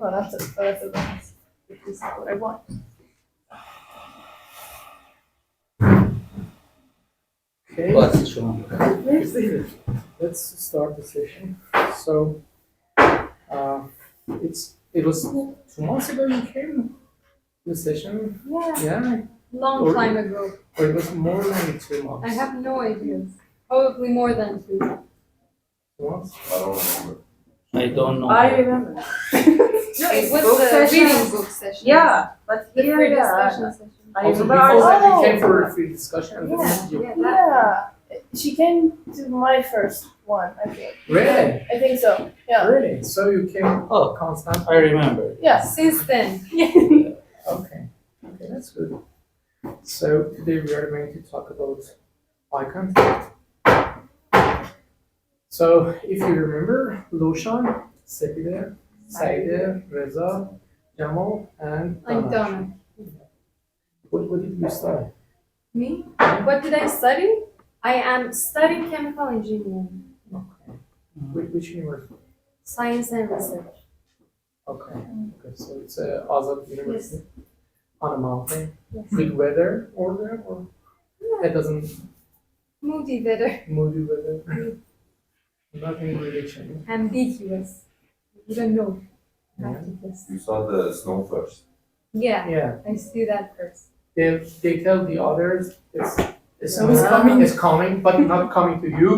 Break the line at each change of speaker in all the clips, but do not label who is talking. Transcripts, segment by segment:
Oh, that's it. Oh, that's it. This is what I want.
Okay, let's start the session. So, it was 2 months ago you came to the session.
Yeah.
Yeah,
Long time ago.
or it was more than 2 months.
I have no idea. Probably more than 2.
2 months.
I don't know.
I remember.
It was
Book
the
session.
reading book session.
Yeah, but
The
here,
free
yeah,
discussion session.
I
Also,
remember.
before that,
Oh.
you came for a free discussion. And
Yeah,
you,
yeah, that.
Yeah, she came to my first one, I think.
Really?
I think so. Yeah.
Really? So you came
Oh,
constant?
I remember.
Yeah.
Since then.
Okay. Okay, that's good. So today we are going to talk about eye contact. So if you remember, Lushan, Sepide, Saide, Reza, Jamal, and
I'm Donna.
What did you study?
Me? What did I study? I am studying chemical engineering,
Okay. Which university?
science and research.
Okay. Okay. So it's Azad University on a mountain
Yes.
with weather over there, or it doesn't
Moody weather.
moody weather. Nothing really changing.
Ambiguous. You don't know.
Yeah.
You saw the snow first.
Yeah,
Yeah.
I see that first.
They tell the others it's coming, but not coming to you.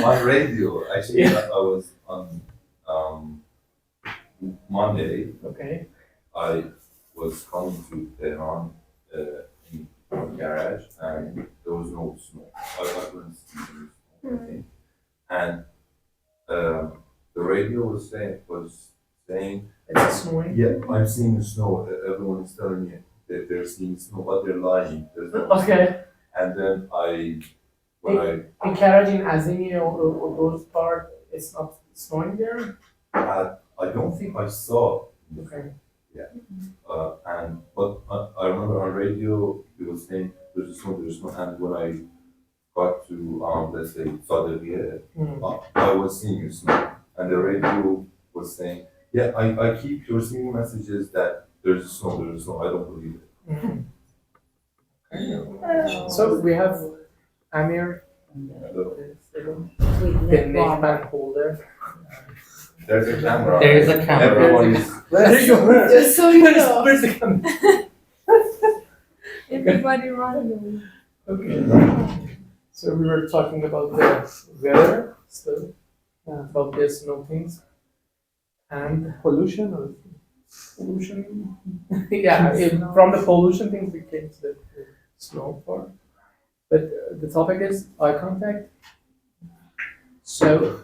On radio, actually,
Yeah.
I was on Monday.
Okay.
I was coming to Tehran in the garage, and there was no snow. I couldn't see any snow. Okay. And the radio was saying,
It's snowing.
yeah, I'm seeing snow. Everyone is telling me that they're seeing snow, but they're lying. There's no snow.
Okay.
And then when I
In Karaj, in Azini, or those part, it's not snowing there.
had, I don't think I saw.
Okay.
But I remember on radio it was saying there's snow, and when I got to let's say Sadeghiye, I was seeing snow, and the radio was saying, yeah, I keep receiving messages that there's snow. I don't believe it.
Mhm. So we have Amir, the neckband holder.
There's a camera.
There is a camera.
Everyone is.
There you go.
Just so you know.
Where's the camera?
Everybody running.
Okay. So we were talking about the weather still, about the snow things, and pollution. Yeah, from the pollution things we came to the snow part. But the topic is eye contact. So,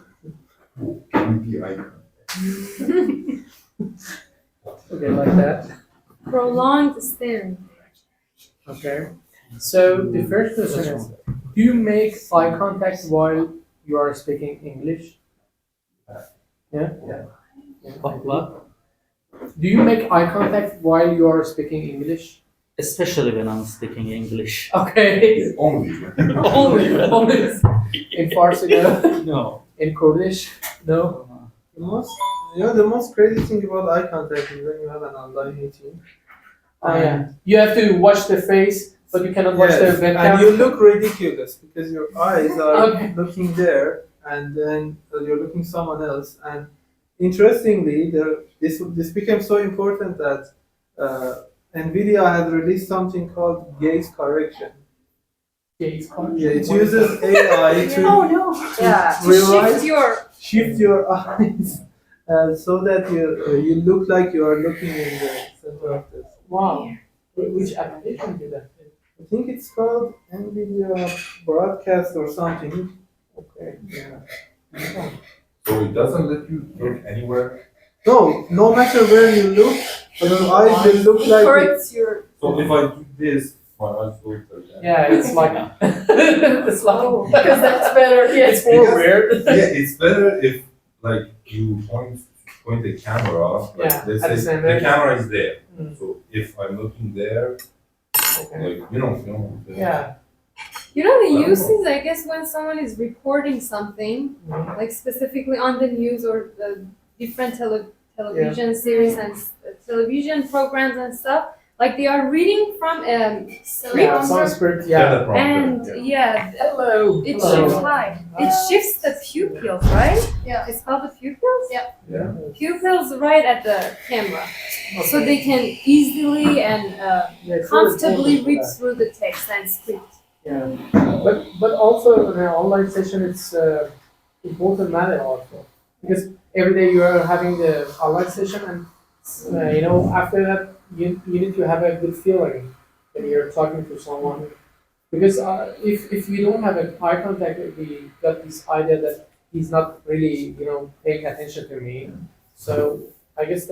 Creepy icon.
okay, like that.
Prolonged staring.
Okay. So the first question is, do you make eye contact while you are speaking English? Yeah?
What?
Do you make eye contact while you are speaking English?
Especially when I'm speaking English.
Okay.
Only.
Only. In Farsi, no.
No.
In Kurdish, no.
The most crazy thing about eye contact is when you have an online meeting.
Oh, yeah. You have to watch the face, but you cannot watch the
Yes,
webcam.
and you look ridiculous because your eyes are
Okay.
looking there, and then you're looking someone else. And interestingly, this became so important that NVIDIA has released something called gaze correction.
Gaze correction.
Yeah, it uses AI to
Oh no.
Yeah.
revise,
Shift your
shift your eyes so that you look like you are looking in the center of this.
Wow. Which application did that?
I think it's called NVIDIA Broadcast or something.
Okay. Yeah.
So it doesn't let you look anywhere.
No matter where you look, your eyes will look like it.
corrects your.
So if I do this, my eyes go like that.
Yeah, it's like it's like
Because that's better.
it's
Yes.
more weird.
Yeah, it's better if like you point the camera. Like,
Yeah,
let's
at the
say
same
the
way.
camera is there.
Mm.
So if I'm looking there,
Okay.
like you know.
Yeah.
You know the
Wow.
uses, I guess, when someone is reporting something,
Mhm.
like specifically on the news or the different television series and television programs and stuff. Like they are reading from script,
Yeah, some script, yeah.
Teleprompter,
and yeah,
Hello.
it
Hello.
shifts it shifts the pupils, right?
Yeah.
It's called the pupils.
Yeah.
Pupils right at the camera, so they can easily and
Yeah, it's
comfortably
really
read
important
through the text and script.
for that. Yeah, but also in an online session, it's important matter also because every day you are having the online session, and you know after that you need to have a good feeling when you're talking to someone. Because if you don't have a eye contact, we got this idea that he's not really, you know, paying attention to me. So I guess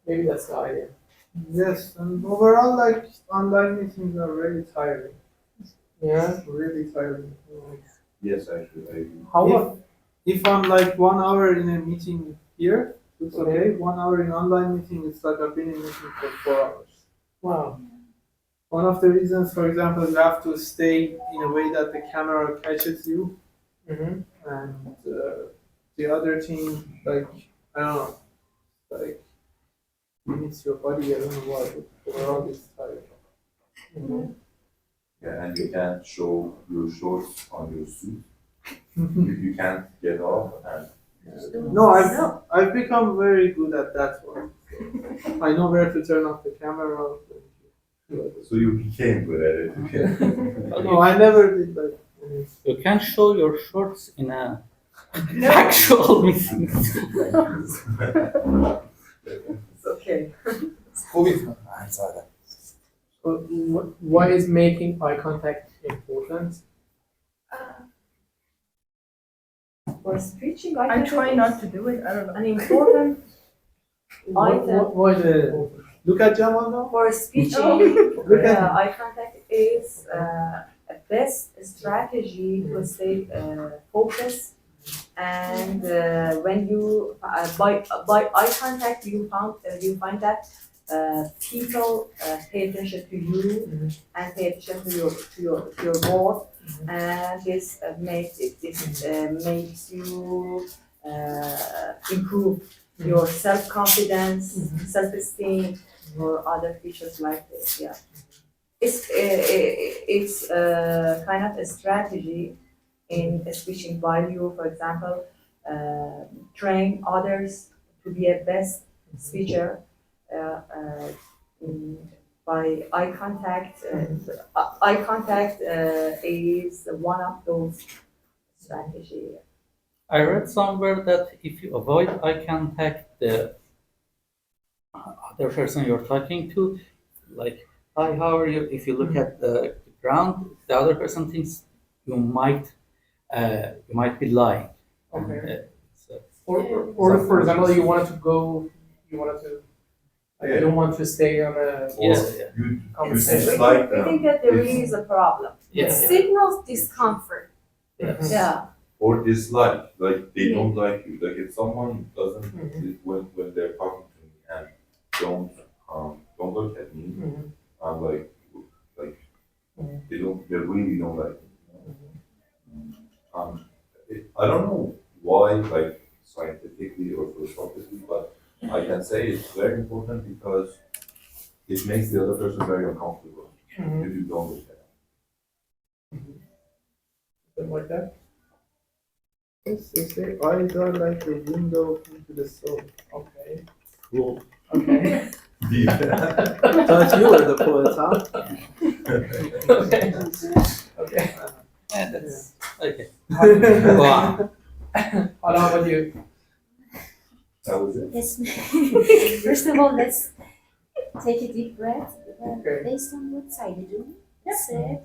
maybe that's the idea.
Yes, and overall, like online meetings are really tiring.
Yeah.
Really tiring.
Yes, actually, I agree.
How about
If I'm like 1 hour in a meeting here, it's okay. 1 hour in online meeting, it's like I've been in meeting for 4 hours.
wow?
One of the reasons, for example, you have to stay in a way that the camera catches you,
Mm-hmm.
and the other thing, like I don't know, like limits your body. I don't know why. But overall, it's tiring.
Mm-hmm.
Yeah, and you can't show your shorts on your suit. You can't get off and
No, I've become very good at that one. I know where to turn off the camera.
so you became good at it.
No, I never did that.
You can show your shorts in a actual meeting.
It's okay.
Why is making eye contact important?
For speaking,
I try not to do it. I don't know.
an important
Why is it important?
Look at Jamal now.
for speaking.
Look at
Eye contact is a best strategy to stay focused. And when you by eye contact, you find that people pay attention to you and pay attention to your work, and this makes you improve your self confidence, self esteem, or other features like this. Yeah, it's kind of a strategy in speaking while you, for example, train others to be a best speaker by eye contact. Eye contact is one of those strategies.
I read somewhere that if you avoid eye contact, the other person you're talking to, like, hi, how are you? If you look at the ground, the other person thinks you might be lying.
Okay.
So,
Or for example, you wanted to, like, you don't want to stay on a
You
conversation.
it's like
We think that there is a problem.
It signals discomfort.
yes.
Yeah.
or dislike, like they don't like you. Like if someone doesn't when they're talking to me and don't look at me,
Mhm.
I'm like they really don't like me. You know? I don't know why, like scientifically or philosophically, but I can say it's very important because it makes the other person very uncomfortable
Mhm.
if you don't look at them.
Something like that.
Yes, they say eyes are like the window into the soul.
Okay.
Cool.
Okay.
Thought you were the poet, huh?
Okay. Okay.
Yeah, that's okay.
How
Go on.
about you?
That was it.
Yes. First of all, let's take a deep breath.
Okay.
Based on what Saidun said,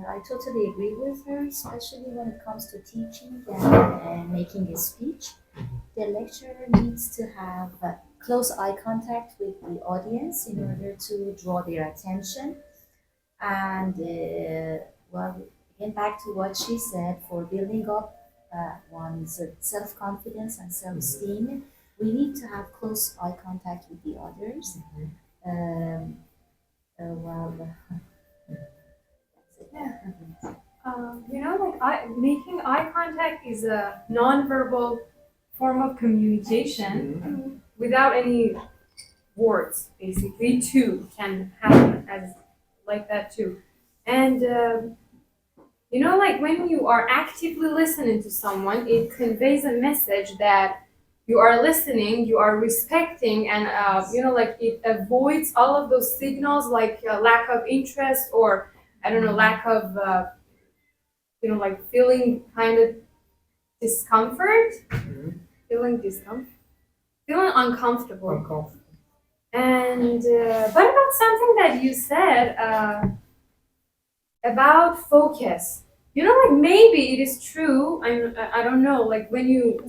I totally agree with her, especially when it comes to teaching and making a speech. The lecturer needs to have close eye contact with the audience in order to draw their attention. And well, again, back to what she said, for building up one's self-confidence and self-esteem, we need to have close eye contact with the others. Well,
You know, like making eye contact is a non-verbal form of communication. without any words, basically, too, can happen as like that too. And you know, like when you are actively listening to someone, it conveys a message that you are listening, you are respecting, and you know, like it avoids all of those signals like lack of interest, or I don't know, lack of you know, like feeling kind of discomfort, feeling uncomfortable. And what about something that you said about focus? You know, like maybe it is true. I don't know. Like when you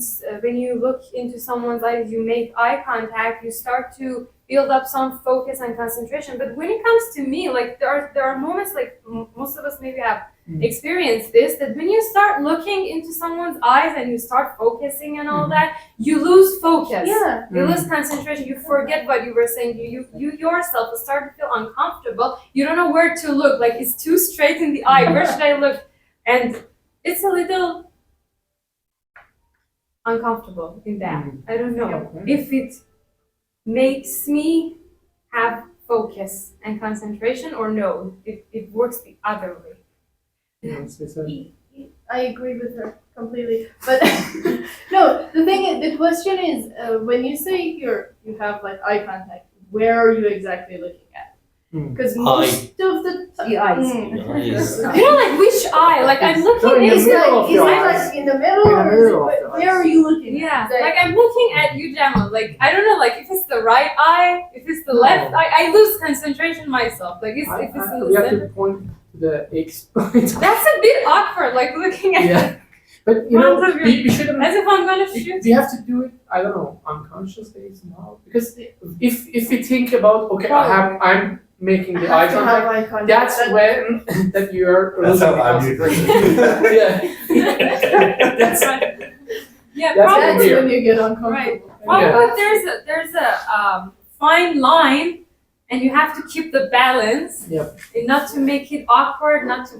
look into someone's eyes, you make eye contact, you start to build up some focus and concentration. But when it comes to me, like there are moments, like most of us maybe have experienced this, that when you start looking into someone's eyes and you start focusing and all that, you lose focus.
Yeah.
You lose concentration. You forget what you were saying. You yourself start to feel uncomfortable. You don't know where to look. Like it's too straight in the eye. Where should I look? And it's a little uncomfortable in that. I don't know if it makes me have focus and concentration or no. It works the other way.
I agree with her completely. But no, the thing is, the question is, when you say you have like eye contact, where are you exactly looking at? Because most of the
The eyes.
Yes.
You know, like which eye? Like I'm looking.
No, in the
is
middle
like,
of
is
your
it
eyes.
like in the middle,
In the
or
middle of
is
the
it, where are you looking?
yeah,
At?
like I'm looking at you, Jamal. Like I don't know, like if it's the right eye, if it's the left eye, I lose concentration myself. Like if it's in
We
the
have to
center,
point to the X.
that's a bit awkward. Like looking at
Yeah. But you know,
Front of your-
we shouldn't.
as if I'm gonna shoot.
We have to do it. I don't know, unconsciously somehow. Because if we think about, okay, I'm making the eye
Have to have
contact.
eye contact.
That's when that you are
That's
losing
how I'm
concentration.
using
Yeah.
That's right. Yeah,
That's
probably.
That's
weird.
when you get uncomfortable.
Right.
Yeah.
But there's a fine line, and you have to keep the balance.
Yep.
And not to make it awkward, not to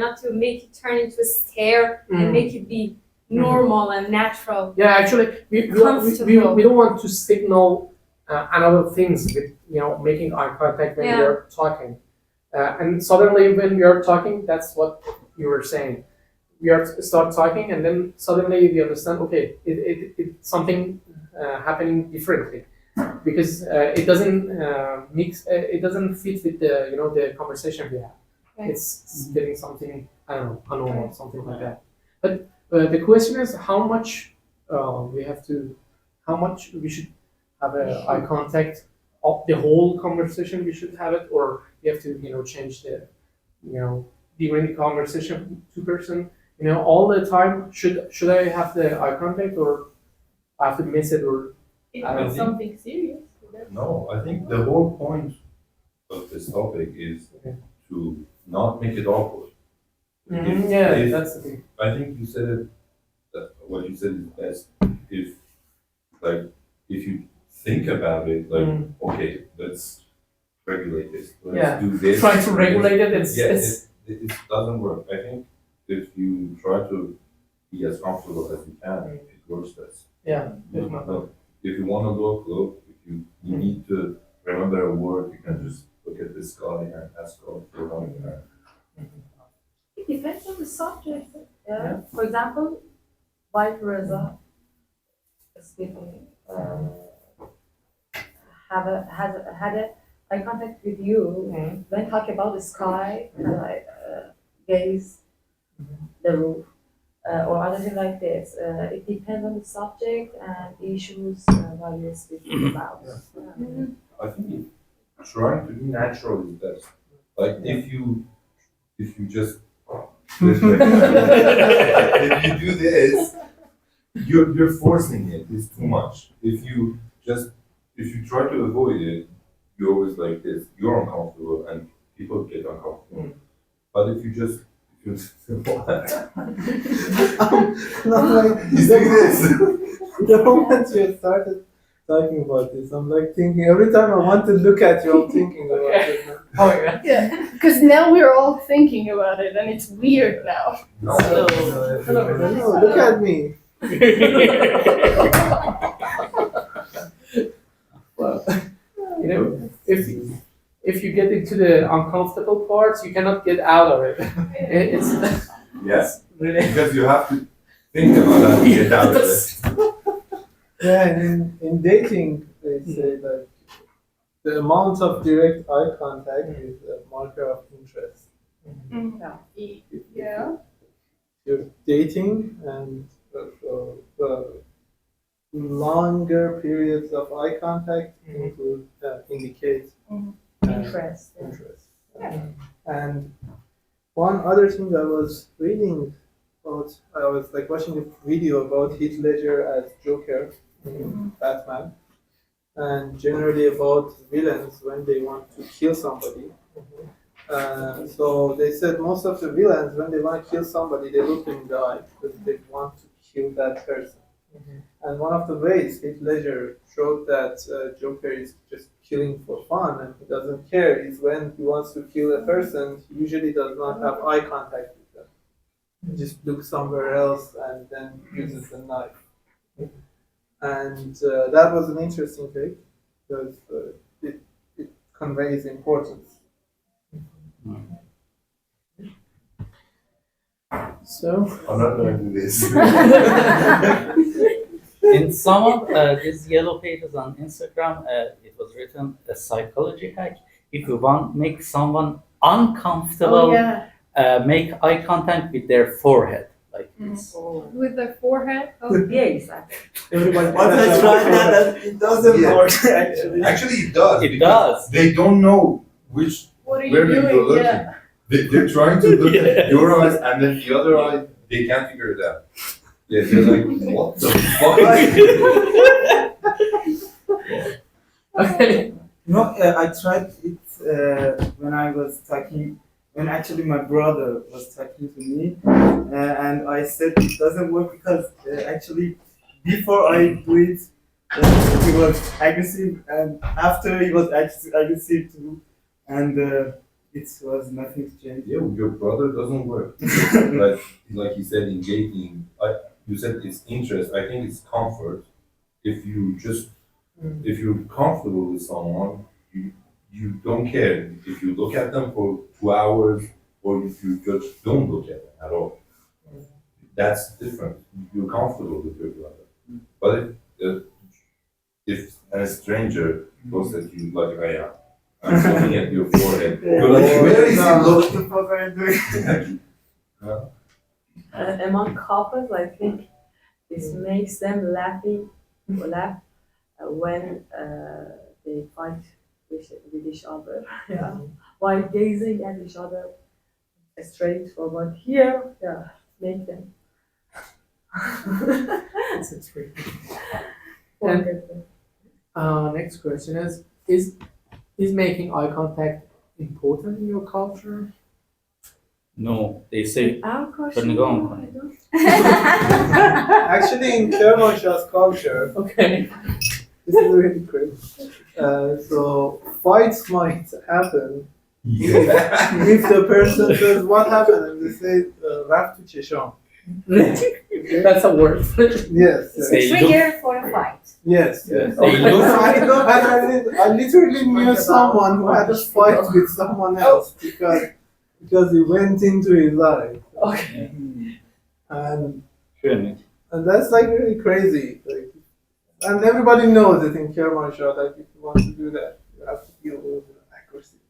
not to make it turn into a stare, and make it be normal and natural.
Yeah, actually, we don't want to signal another things with making eye contact when we are talking, and suddenly when we are talking, that's what you were saying. We are start talking, and then suddenly we understand. Okay, it's something happening differently, because it doesn't mix. It doesn't fit with the the conversation we have.
Right.
It's getting something, I don't know, abnormal, something like that. But the question is how much how much we should have eye contact of the whole conversation. We should have it, or we have to change the during the conversation, two person all the time. Should I have the eye contact, or I have to miss it, or
If
I don't
it's
know.
something serious.
No, I think the whole point of this topic is to not make it awkward.
Yeah,
If-
that's the thing.
I think you said it. What you said is best. If you think about it, like okay, let's regulate this. Let's do this.
Try to regulate it.
It doesn't work. I think if you try to be as comfortable as you can, it works best.
Yeah,
If you want to look. If you need to remember a word, you can just look at the sky and ask God for one.
It depends on the subject. Yeah. For example, Vice Reza speaking had a eye contact with you when talk about the sky, gaze the roof, or other thing like this. It depends on the subject and issues what you're speaking about.
I think trying to be natural is best. Like if you just if you do this, you're forcing it. It's too much. If you try to avoid it, you're always like this. You're uncomfortable, and people get uncomfortable. But if you just
He's doing this. The moment you started talking about this, I'm like thinking every time I want to look at you, I'm thinking about it.
Oh yeah.
Yeah, because now we're all thinking about it, and it's weird now.
no.
No, look at me.
Well, if you get into the uncomfortable parts, you cannot get out of it. It's
Yes,
really.
because you have to think about that to get out of it.
Yeah, and in dating, they say like the amount of direct eye contact is a marker of interest.
Yeah.
You're dating and longer periods of eye contact include indicate
Interest.
interest. And one other thing I was reading about, I was like watching a video about Heath Ledger as Joker in Batman, and generally about villains when they want to kill somebody. So they said most of the villains, when they want to kill somebody, they look them in the eye because they want to kill that person. And one of the ways Heath Ledger showed that Joker is just killing for fun and he doesn't care is when he wants to kill a person, he usually does not have eye contact with them. He just looks somewhere else and then uses the knife. And that was an interesting take because it conveys importance.
So
I'm not going to do this.
In some of these yellow pages on Instagram, it was written a psychology hack. If you want make someone uncomfortable,
Oh yeah.
make eye contact with their forehead, like this.
With the forehead. Oh.
Yeah, exactly.
Everybody
Once I tried that, it doesn't
Yeah.
work actually.
Actually, it does.
It
because
does.
They don't know which
What are you
where you're
doing?
looking.
Yeah.
They're trying to look
Yes.
at your eyes and then the other eye, they can't figure it out. Yeah, they're like, what the fuck?
okay.
No, I tried it when I was talking, when actually my brother was talking to me, and I said it doesn't work because actually before I do it, he was aggressive, and after he was aggressive too, and it was nothing changed.
Yeah, your brother doesn't work. like you said in dating, you said it's interest. I think it's comfort. If you're comfortable with someone, you don't care if you look at them for 2 hours or if you just don't look at them at all. That's different. You're comfortable with your brother. But if a stranger looks at you like I am, I'm looking at your forehead. You're like, where is he
What
looking?
the fuck are you doing?
Among couples, I think this makes them laugh when they fight with each other. Yeah. While gazing at each other straight forward here, yeah, make them.
It's free.
Forget them.
Next question is making eye contact important in your culture?
No, they say
Our question.
Turn it on.
No, I don't.
Actually, in Kermanshah's culture,
Okay.
this is really crazy. So fights might happen if the person says what happened and they say رفت تو چشام.
That's a word.
Yes.
They
Trigger for a fight.
Yes.
Yes.
Okay.
They look-
I literally knew someone who had a fight with someone else because he went into his eye.
Okay.
And
Schön.
that's like really crazy. Like, and everybody knows it in Kermanshah, like if you want to do that, you have to deal with accuracy.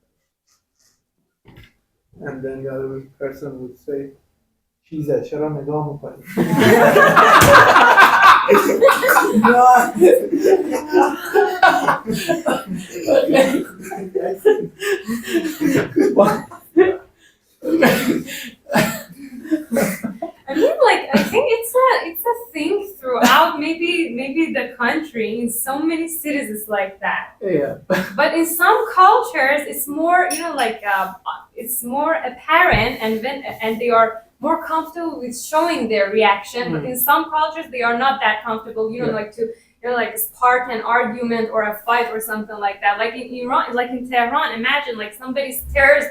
And then the other person would say, چیزه چرا نگاه میکنی؟
I mean, like, I think it's a thing throughout maybe the country. In so many cities, it's like that.
Yeah.
But in some cultures, it's more, like, it's more apparent, and they are more comfortable with showing their reaction. But in some cultures, they are not that comfortable. You know, like to like spark an argument or a fight or something like that. Like in Iran, like in Tehran, imagine like somebody stares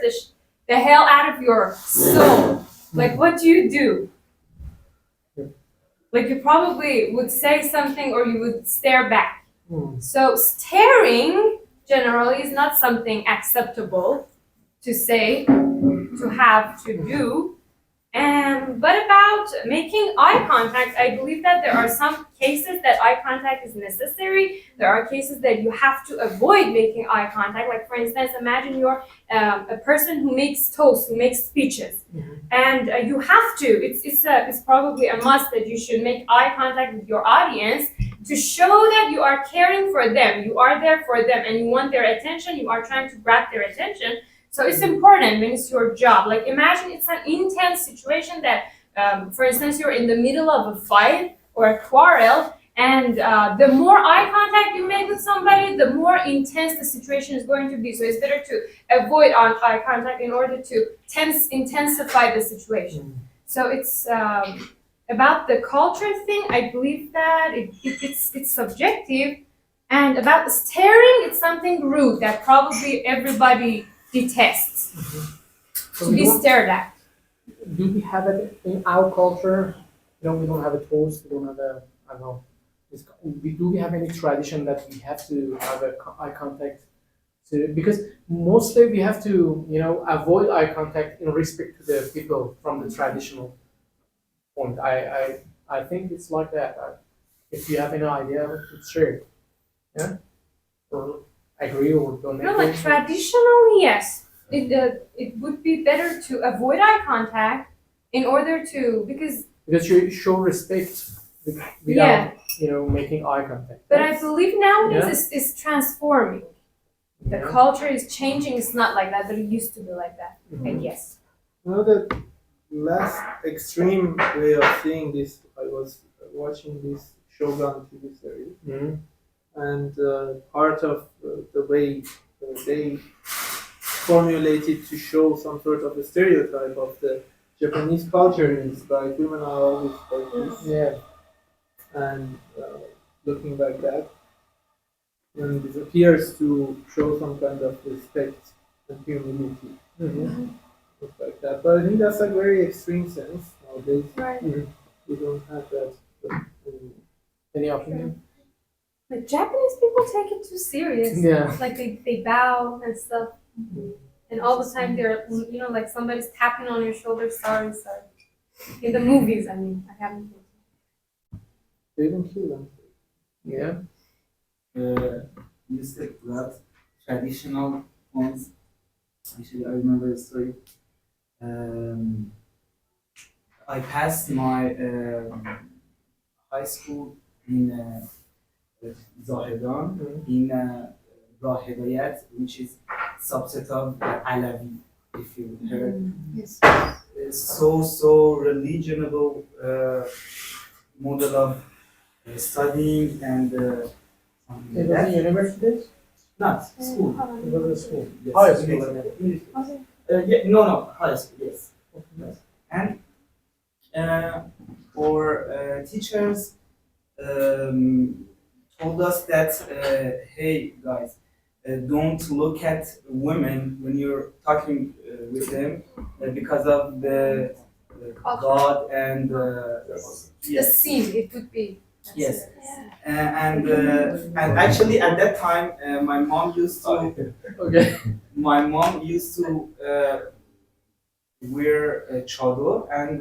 the hell out of your soul. Like, what do you do? Like, you probably would say something or you would stare back. So staring generally is not something acceptable to say, to have, to do. But about making eye contact, I believe that there are some cases that eye contact is necessary. There are cases that you have to avoid making eye contact. Like for instance, imagine you're a person who makes toasts, who makes speeches, and you have to. It's probably a must that you should make eye contact with your audience to show that you are caring for them, you are there for them, and you want their attention. You are trying to grab their attention. So it's important when it's your job. Like imagine it's an intense situation that, for instance, you're in the middle of a fight or a quarrel, and the more eye contact you make with somebody, the more intense the situation is going to be. So it's better to avoid eye contact in order to intensify the situation. So it's about the culture thing. I believe that it's subjective, and about staring, it's something rude that probably everybody detests to be stared at.
Do we have it in our culture? We don't have a toast. We don't have a, I don't know. Do we have any tradition that we have to have eye contact? Because mostly we have to, avoid eye contact in respect to the people from the traditional point. I think it's like that. If you have any idea, it's true. Yeah. Or agree or don't agree?
Like traditionally, yes. It would be better to avoid eye contact in order to, because
you show respect without making eye contact.
But I believe nowadays it's transforming. The culture is changing. It's not like that, but it used to be like that. I guess.
The last extreme way of seeing this, I was watching this Shogun TV series, and part of the way they formulated to show some sort of a stereotype of the Japanese culture is like women are always like this.
Yeah.
And looking like that, and it appears to show some kind of respect and humility. Look like that. But I think that's a very extreme sense nowadays.
Right.
We don't have that.
Any opinion?
Like Japanese people take it too serious.
Yeah.
Like they bow and stuff. And all the time they're, like somebody's tapping on your shoulder, sorry. In the movies, I mean, I haven't.
They don't kill them.
Yeah.
You said that traditional ones. Actually, I remember a story. I passed my high school in Zahedan, in Rah Hidayat, which is subset of Alawi, if you heard.
Yes.
It's so religionable model of studying and something like
It was
that.
in universities?
Not school.
It was a school.
Yes.
High school, I mean.
No, high school, yes. And for teachers told us that, hey guys, don't look at women when you're talking with them because of the God and
The scene, it would be.
yes. And actually at that time my mom used to my mom used to wear a chador, and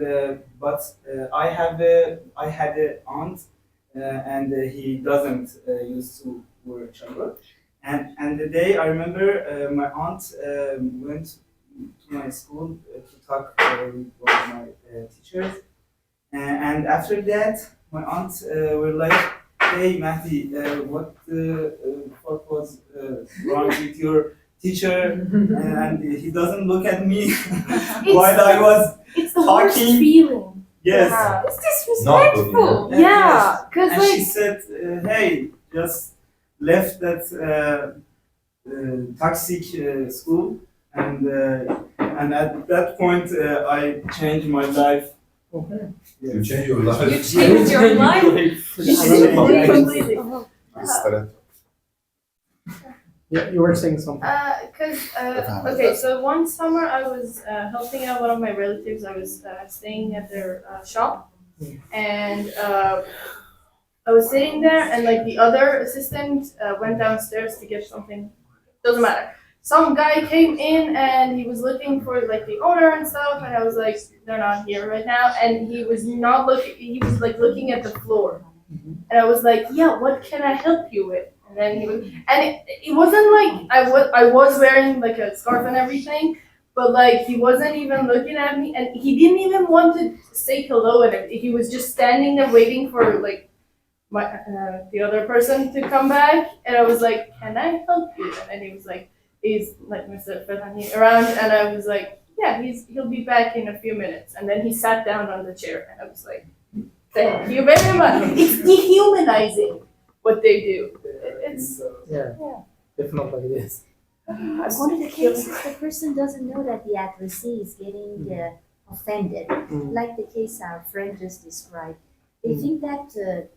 but I had an aunt and he doesn't used to wear chador. And the day I remember my aunt went to my school to talk with one of my teachers, and after that my aunt were like, "Hey Mahdi, what fuck was wrong with your teacher?" And he doesn't look at me while I was
It's the worst
talking.
feeling.
Yes.
It's disrespectful.
And
Yeah, because
and she
like
said, "Hey, just left that toxic school," and at that point I changed my life.
Okay.
You change your life.
You changed your life.
completely.
Yeah, you were saying something.
Okay, so one summer I was helping out one of my relatives. I was staying at their shop, and I was sitting there, and like the other assistant went downstairs to get something. Doesn't matter. Some guy came in and he was looking for like the owner and stuff, and I was like, they're not here right now. And he was not looking. He was like looking at the floor, and I was like, yeah, what can I help you with? And then he was, and it wasn't like I was wearing like a scarf and everything, but like he wasn't even looking at me, and he didn't even want to say hello, and everything. He was just standing there waiting for like the other person to come back, and I was like, can I help you? And then he was like, is like Mr. Ferhani around? And I was like, yeah, he'll be back in a few minutes. And then he sat down on the chair, and I was like, thank you very much. It's dehumanizing what they do. It's
Yeah. Definitely it is.
One of the cases, the person doesn't know that the addressee is getting offended, like the case our friend just described. They think that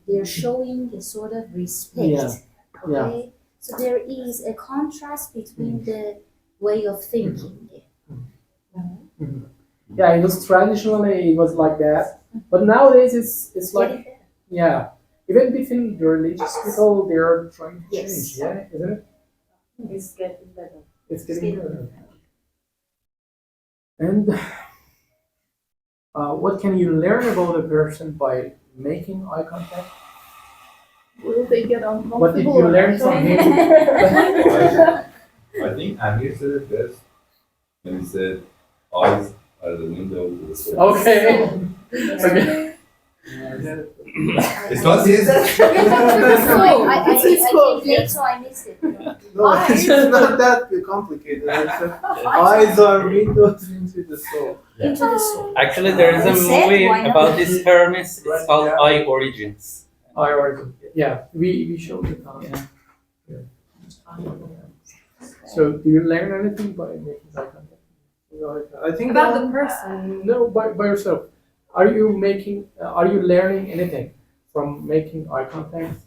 they're showing a sort of respect. Okay, so there is a contrast between the way of thinking.
Yeah, it was traditionally it was like that, but nowadays it's like even between the religious people they are trying to change. Yeah, isn't it?
It's getting better.
It's getting better. And what can you learn about a person by making eye contact?
will they get uncomfortable?
What did you learn from him?
I think Amir said it best when he said, eyes are the window to the soul.
Okay.
Okay.
It's not his.
I came late, so I missed it.
No, it's not that complicated. Eyes are windows into the soul.
Into the soul.
Actually, there is a
It's said,
movie
why not?
about this Hermes. It's called Eye Origins.
I already, we showed it on. So, do you learn anything by making eye contact?
I think
About the person.
No, by yourself. Are you learning anything from making eye contact?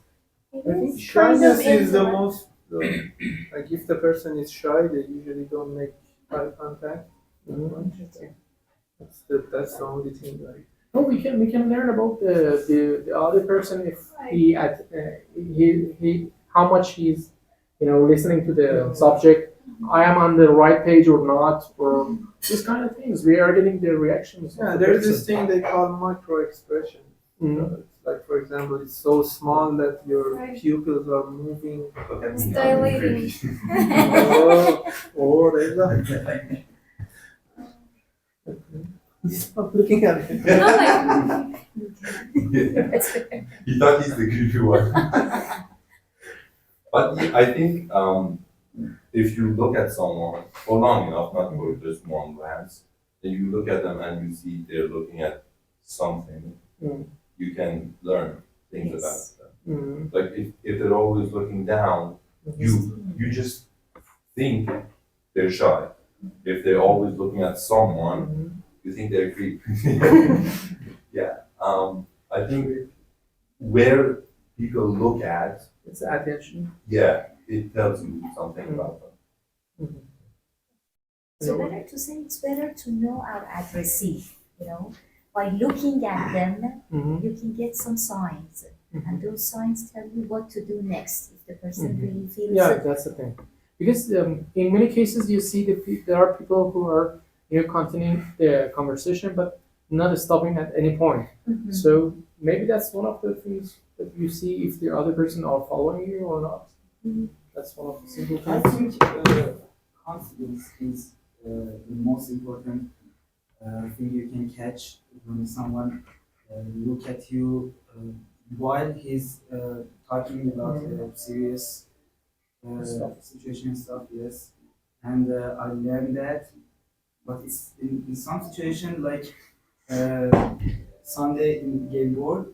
I think shyness is the most, like if the person is shy, they usually don't make eye contact. That's the only thing. Like,
No, we can learn about the other person if he how much he's listening to the subject. I am on the right page or not, or these kind of things. We are getting the reactions.
yeah, there's this thing they call micro expression. It's like, for example, it's so small that your pupils are moving.
It's dilating.
There's that. Stop looking at it.
No, like,
He thought he's the creepy one. But I think if you look at someone for long enough, not for just one glance, then you look at them and you see they're looking at something, you can learn things about them. Like if they're always looking down, you just think they're shy. If they're always looking at someone, you think they're creepy. I think where people look at,
It's attention.
it tells you something about them.
So better to say it's better to know our addressee, by looking at them, you can get some signs, and those signs tell you what to do next if the person really feels
Yeah,
it.
that's the thing. Because in many cases you see there are people who are continuing the conversation but not stopping at any point. So maybe that's one of the things that you see if the other person are following you or not. That's one of the simple
I
things.
think confidence is the most important thing you can catch when someone look at you while he's talking about serious situation and stuff. Yes, and I learned that, but it's in some situation like Sunday in game board.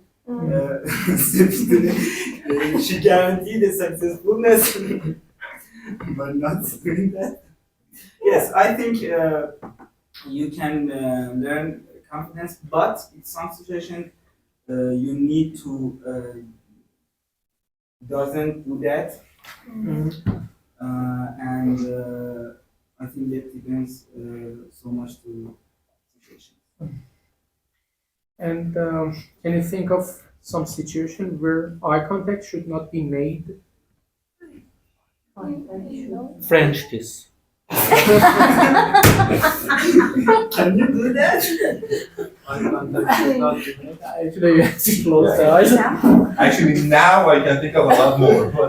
She guaranteed the successfulness by not doing that. Yes, I think you can learn confidence, but in some situation you need to doesn't do that, and I think that depends so much to situation.
And can you think of some situation where eye contact should not be made?
French kiss.
Can you do that?
Eye contact should not be made. Actually, you have to close the eyes.
Actually, now I can think of a lot more. But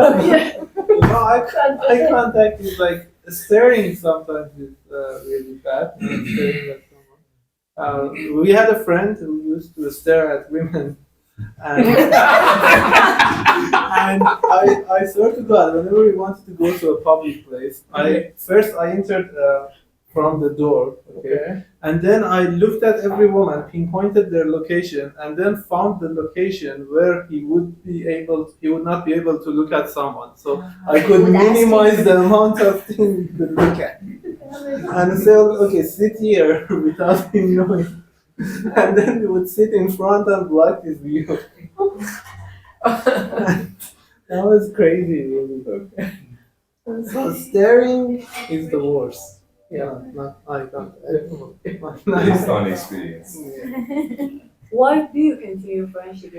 No, eye contact is like staring sometimes is really bad. Staring at someone. We had a friend who used to stare at women, and, and I swear to God, whenever we wanted to go to a public place, I entered from the door, okay, and then I looked at every woman, pinpointed their location, and then found the location where he would not be able to look at someone. So I could minimize the amount of things he could look at. And say, okay, sit here without him knowing. And then we would sit in front and block his view. That was crazy, really. So staring is the worst. Yeah, not eye contact.
based on experience.
Why do you continue friendship?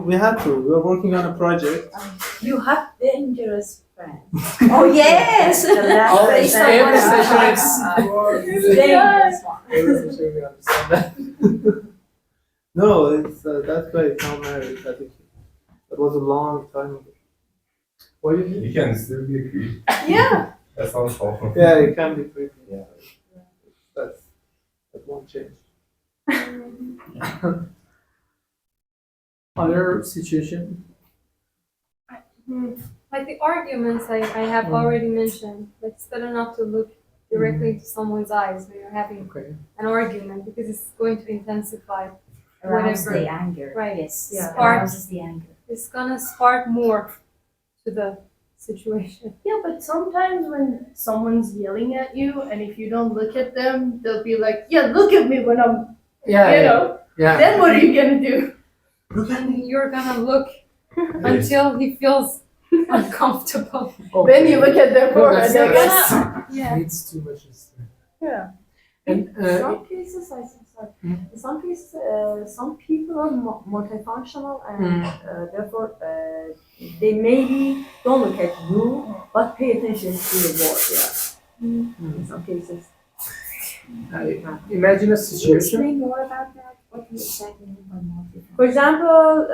We had to. We were working on a project.
You have dangerous friends.
Oh yes.
The last
Always,
session
every
was
session
dangerous one.
Every session we understand that.
No, it's that guy is now married. I think that was a long time ago.
What do you think?
You can still be a creep.
Yeah.
That sounds awful.
Yeah, it can be creepy. Yeah, that won't change.
Other situation?
Like the arguments I have already mentioned. Like it's better not to look directly into someone's eyes when you're having
Okay.
an argument because it's going to intensify.
Arouse
Whatever.
the anger.
Right.
Yes.
Yeah.
Arouses the anger.
It's gonna spark more to the situation.
Yeah, but sometimes when someone's yelling at you, and if you don't look at them, they'll be like, "Yeah, look at me when I'm,"
Yeah,
you
yeah,
know.
yeah.
Then what are you gonna do?
And you're gonna look until he feels uncomfortable.
Then you look at their
No,
forehead.
that's
They're
nice.
gonna.
Yeah.
Needs too much history.
Yeah.
And
In some cases, sorry.
Mm.
In some cases, some people are multifunctional and therefore they maybe don't look at you but pay attention to your work. Yeah. In some cases.
Imagine a
Can you
situation.
explain more about that? What do you exactly mean by multifunction?
For example,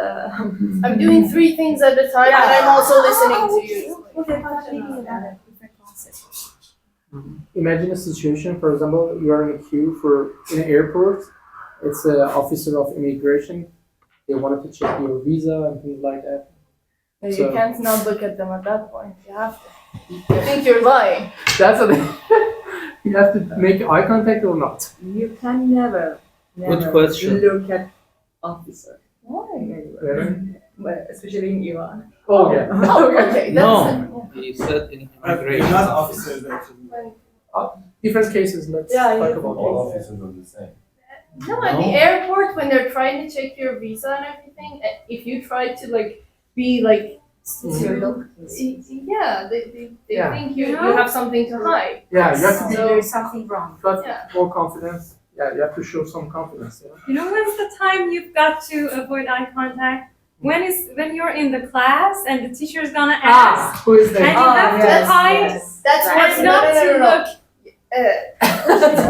I'm doing 3 things at a time, and I'm also listening to you.
Okay, maybe about a different concept.
Imagine a situation. For example, you are in a queue in an airport. It's an officer of immigration. They wanted to check your visa and things like that.
You
So-
can't not look at them at that point. You have to. You think you're lying.
That's what you have to make eye contact or not.
you can never
question.
look at officer.
Why?
Really?
Well, especially in Iran.
Oh yeah.
Oh, okay. That's
No, he said in
We're
immigration.
not officers actually.
Different cases. Let's
Yeah,
talk
yeah.
about
All
cases.
officers are the same.
No, at the airport when they're trying to check your visa and everything, if you try to be like,
It's your look.
yeah, they
Yeah.
think you have something to hide.
Yeah, you have to be.
So-
There's something wrong.
Got
Yeah.
more confidence. Yeah, you have to show some confidence. Yeah.
You know when's the time you've got to avoid eye contact? When you're in the class and the teacher's gonna ask.
Who is
And
there?
you have to
yes,
hide
That's what
and not to look.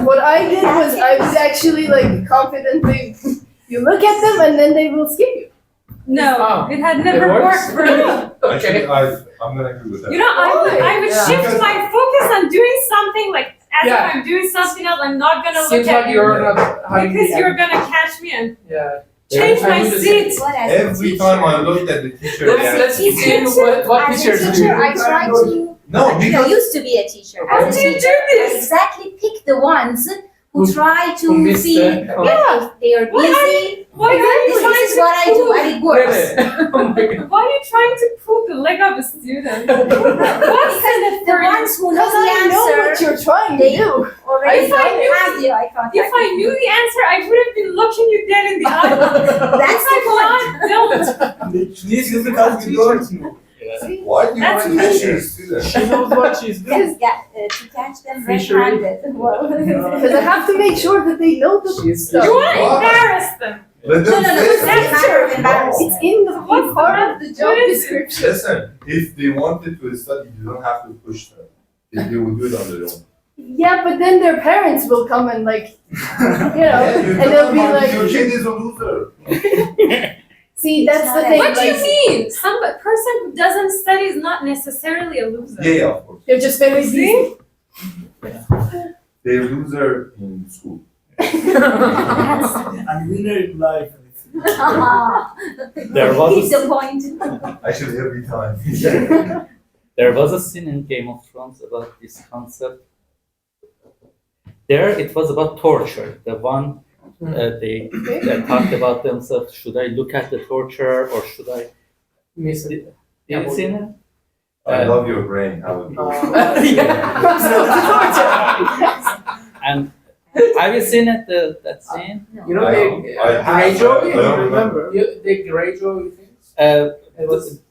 What I did was I was actually like confidently. You look at them and then they will skip you.
No,
Oh,
it had never
it works?
worked for me.
Actually, I'm gonna agree with that.
You know, I would
Yeah.
shift my focus on doing something like as
Yeah.
if I'm doing something else. I'm not gonna
Seems
look
like
at
you're
you
not having
because
the-
you're gonna catch me and
Yeah.
change
I
my
do the
seat.
What as a
Every
teacher?
time I looked at the teacher,
Let's
they
see what
As a
teachers do.
teacher, I try to.
No,
I
because
used to be a teacher.
How
As a
do you
teacher,
do this?
I exactly pick the ones who
Who-
try to
who miss
see
the-
if they are
Why are
busy.
Why are you
This
trying
is
to
what I do,
pull?
and it works.
Really? Oh my God.
Why are you trying to pull the leg of a student? What's in it
The
for you?
ones who know
Because
the
I know what
answer
you're trying to
they-
do.
already
If I knew-
have the eye contact.
If I knew the answer, I would have been looking you dead in the eye.
That's the point.
Don't.
This is because we don't know.
why do you
That's
want to catch your students?
She knows what she's doing.
Yes, yeah, to catch them
Fishery.
red-handed. Well,
Because I have to make sure that they know the
She's
stuff.
You want to embarrass them.
Let them say
It's
it.
a matter of embarrassment.
It's in the part of the job description.
Listen, if they wanted to study, you don't have to push them. They will do it on their own.
Yeah, but then their parents will come and like,
Yeah, you
and
tell
they'll
them
be
how
like,
your kid is a loser.
see, that's the thing.
What do you
Like,
mean? Some person who doesn't study is not necessarily a loser.
Yeah, of course.
they're just very busy.
They're a loser in school.
And winner in life.
There was
Keep the point.
Actually, every time.
There was a scene in Game of Thrones about this concept. There, it was about torture. The one they talked about themselves. Should I look at the torture or should I?
Miss it.
Did you see it?
I love your brain, how it goes.
And have you seen it? That scene?
You know
I
the
don't- I have,
Greyjoy?
I don't remember.
The Greyjoy things? It was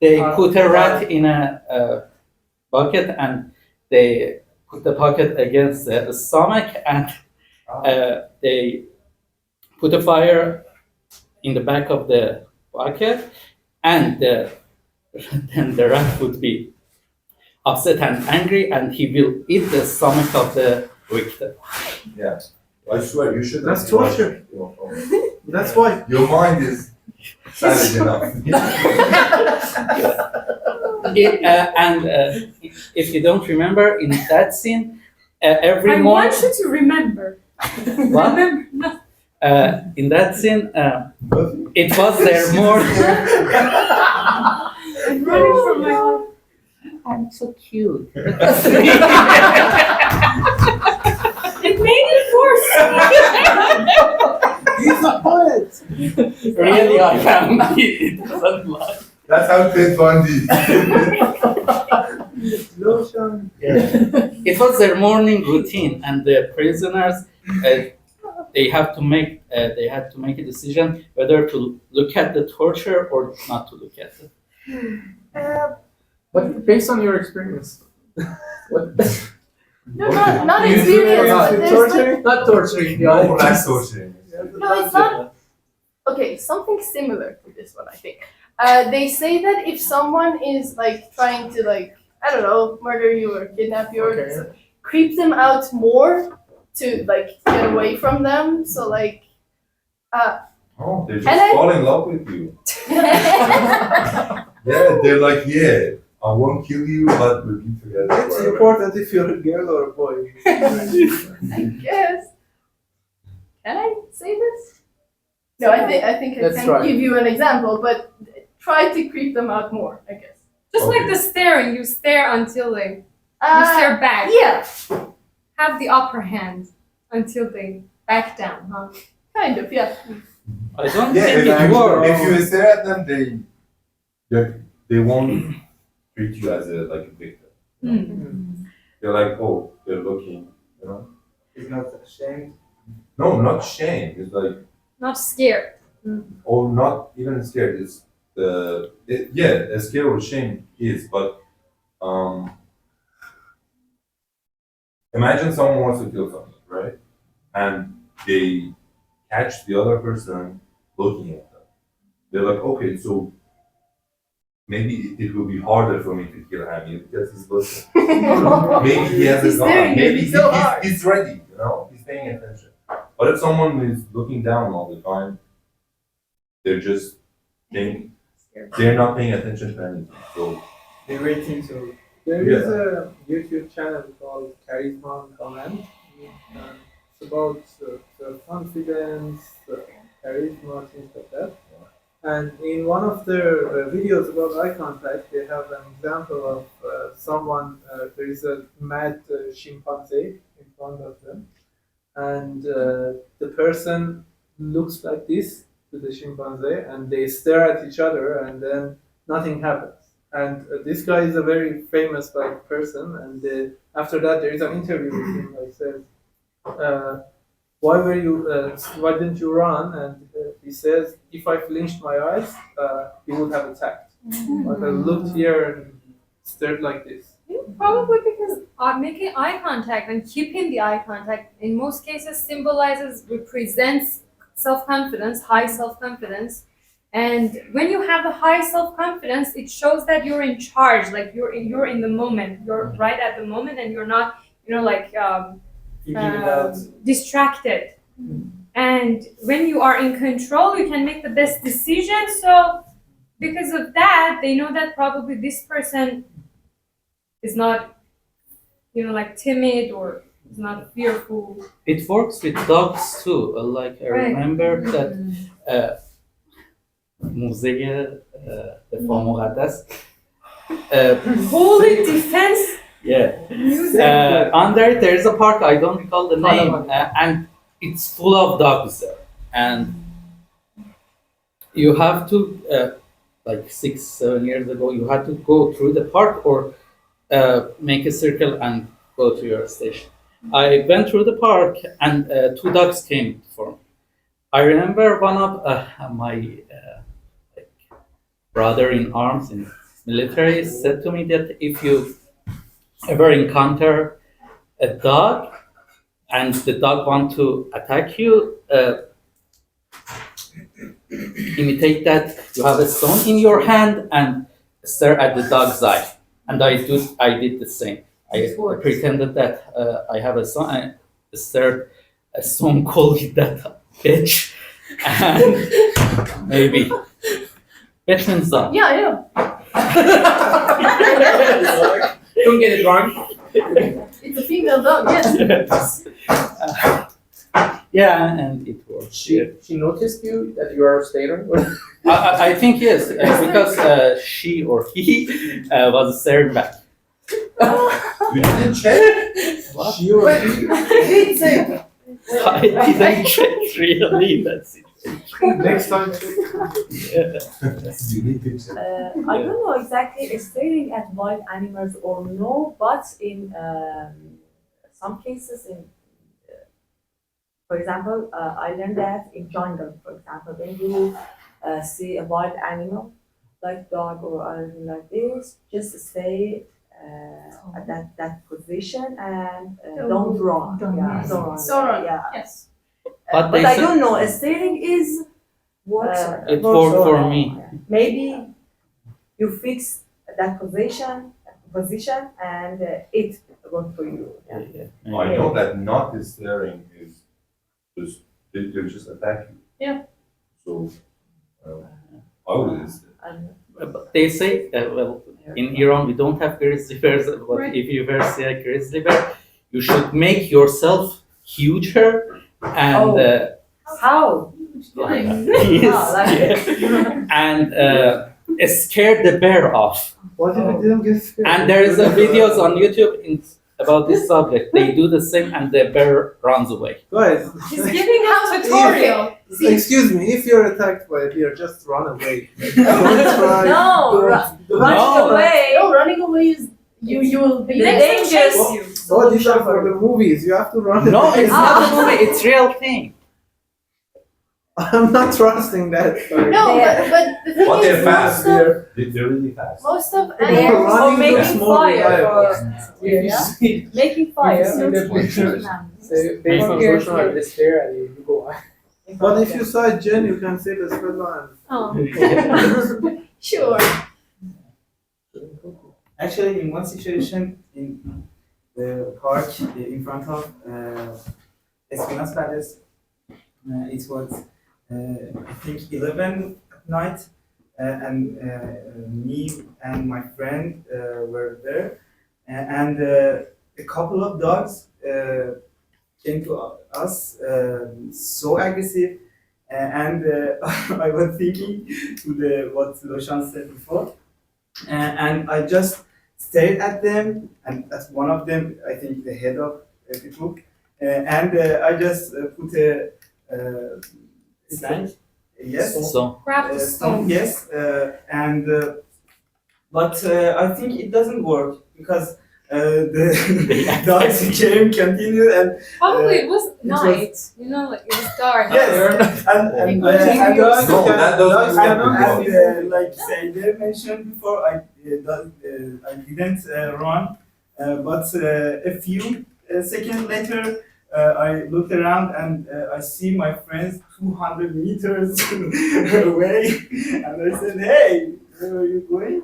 They put a rat in a bucket and they put the bucket against the stomach and they put a fire in the back of the bucket and then the rat would be upset and angry and he will eat the stomach of the victim.
Yeah. I swear, you should.
That's torture. That's why.
Your mind is savage enough.
If you don't remember, in that scene, every
I
morning,
want you to remember.
What?
Remember, no.
In that scene, it was their morning.
I'm running from my life.
I'm so cute.
It made it worse.
He's a poet.
Really, I am. It doesn't lie.
That's how Ted Bundy.
Lotion.
It was their morning routine, and the prisoners, they had to make a decision whether to look at the torture or not to look at it.
But based on your experience, what?
No, not
You do it or
experience,
not?
but there's
Torturing? Not torturing.
No,
Yeah.
that's torturing.
no, it's not. Okay, something similar to this one, I think. They say that if someone is like trying to like, I don't know, murder you or kidnap you or
Okay.
creep them out more to like get away from them. So like,
Oh, they just
And I-
fall in love with you. Yeah, they're like, yeah, I won't kill you, but we'll be together.
It's
forever.
important if you're a girl or a boy.
I guess. Can I say this? No, I think I
Let's
can
try.
give you an example, but try to creep them out more, I guess.
Just like
Okay.
the staring, you stare until they you stare back.
Yeah,
Have the upper hand until they back down, huh?
kind of, yeah.
I don't
Yeah,
think
if,
it works.
if you stare at them, they won't treat you as a victim. They're like, oh, they're looking, you know.
He's not ashamed.
No, not shame. It's like,
Not scared.
or not even scared. It's a scare or shame is, but imagine someone wants to kill someone, right? And they catch the other person looking at them. They're like, okay, so maybe it will be harder for me to kill him because he's looking. Maybe he has a
He's
gun.
staring at
Maybe
me so hard.
he's ready, you know, he's paying attention. But if someone is looking down all the time, they're just they're not paying attention to anything. So
They're waiting to.
There is a YouTube channel called Charisma Comment. It's about confidence, charisma, things like that. And in one of their videos about eye contact, they have an example of someone, there is a mad chimpanzee in front of them. And the person looks like this to the chimpanzee and they stare at each other and then nothing happens. And this guy is a very famous like person, and after that there is an interview with him. Like says, "Why didn't you run?" And he says, "If I flinched my eyes, he would have attacked. But I looked here and stared like this."
Probably because making eye contact and keeping the eye contact in most cases symbolizes, represents self-confidence, high self-confidence. And when you have a high self-confidence, it shows that you're in charge, like you're in the moment, you're right at the moment, and you're not, distracted. And when you are in control, you can make the best decision. So because of that, they know that probably this person is not, timid or is not fearful.
It works with dogs too. Like I
Right.
remember that موزه دفاع مقدس.
Holy defense
Yeah.
music.
Under it, there is a park. I don't recall the name, and it's full of dogs there. And you have to, like 6-7 years ago, you had to go through the park or make a circle and go to your station. I went through the park, and 2 dogs came for me. I remember one of my like brother in arms in military said to me that if you ever encounter a dog and the dog want to attack you, imitate that you have a stone in your hand and stare at the dog's eye. And I did the same. I pretended that I have a stone and stared a stone cold with that bitch. And maybe bitch means dog.
Yeah, I know.
Don't get it wrong.
It's a female dog, yes.
Yeah, and it works.
She noticed you that you are staring.
I think yes, because she or he was staring back.
You didn't check?
She or he?
Didn't say.
I didn't check really. That's it.
Next time.
You need to check.
I don't know exactly staring at wild animals or no, but in some cases, for example, I learned that in jungle, for example, when you see a wild animal, like dog or anything like this, just stay at that position and don't run.
Don't
Yeah,
run.
don't run.
So run.
Yeah.
Yes.
But
But
they
I
said
don't know. Staring is works.
it worked for me.
Maybe you fix that position, and it worked for you. Yeah.
Yeah.
I know that not staring is just, they'll just attack you.
Yeah.
So, I would stare.
But they say, well, in Iran we don't have grizzly bears, but
Right.
if you ever see a grizzly bear, you should make yourself huger and
Oh. How?
yes, yeah. And scare the bear off.
What if it didn't get scared?
And there is a videos on YouTube about this subject. They do the same, and the bear runs away.
Guys,
He's giving a tutorial.
excuse me, if you're attacked by a deer, just run away. Don't try.
No,
don't-
running
No.
away.
No, running away is you will be
The
Next time
dangerous.
chase you.
Oh, these are for the movies. You have to run.
No,
away.
it's not a movie. It's real thing.
I'm not trusting that. Sorry.
No, but the thing
But
is,
they're fast.
most of
They're really fast.
most of
People
animals.
running
Or making
is more
fire.
reliable.
If you
Yeah.
see,
Making
if
fire.
you see the picture, say, based on
Scares
social,
you.
they stare at you. You go.
But if you saw Jen, you can say the spell line.
Oh, sure.
Actually, in one situation in the park in front of Espina's Palace, it was I think 11 at night, and me and my friend were there, and a couple of dogs came to us so aggressive, and I was thinking to what Loshan said before, and I just stared at them, and at one of them, I think the head of the group, and I just put a
Stand?
yes,
So
Grab the
stone,
stone.
yes, and but I think it doesn't work because the dogs came, continued, and
Probably it was
was-
night. Like it was dark.
yes, and dogs
No, that doesn't
and,
work.
like Saeed mentioned before, I didn't run, but a few seconds later, I look around and I see my friends 200 meters away, and I said, "Hey, where are you going?"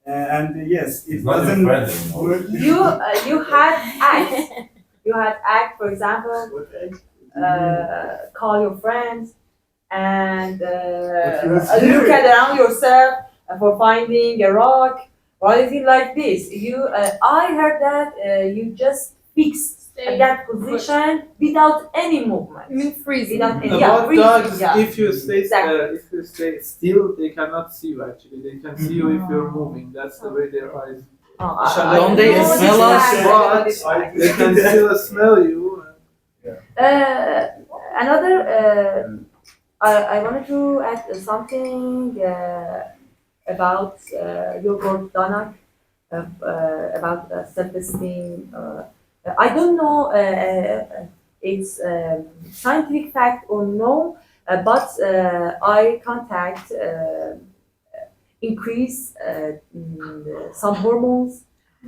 And yes, it
It's not your
doesn't
friend anymore.
work.
You had act. You had act, for example,
What else?
call your friends and
But you was
look
here.
at around yourself for finding a rock or anything like this. I heard that you just fixed at that position without any movement.
You mean freezing?
Without any,
About
freezing,
dogs,
yeah.
if you stay
Exactly.
if you stay still, they cannot see you. Actually, they can see you if you're moving. That's the way their eyes.
Don't they
know
smell
this
us?
fact, I know this fact.
They can still smell you.
Another, I wanted to add something about your work, Donna, about self-esteem. I don't know it's scientific fact or no, but eye contact increase some hormones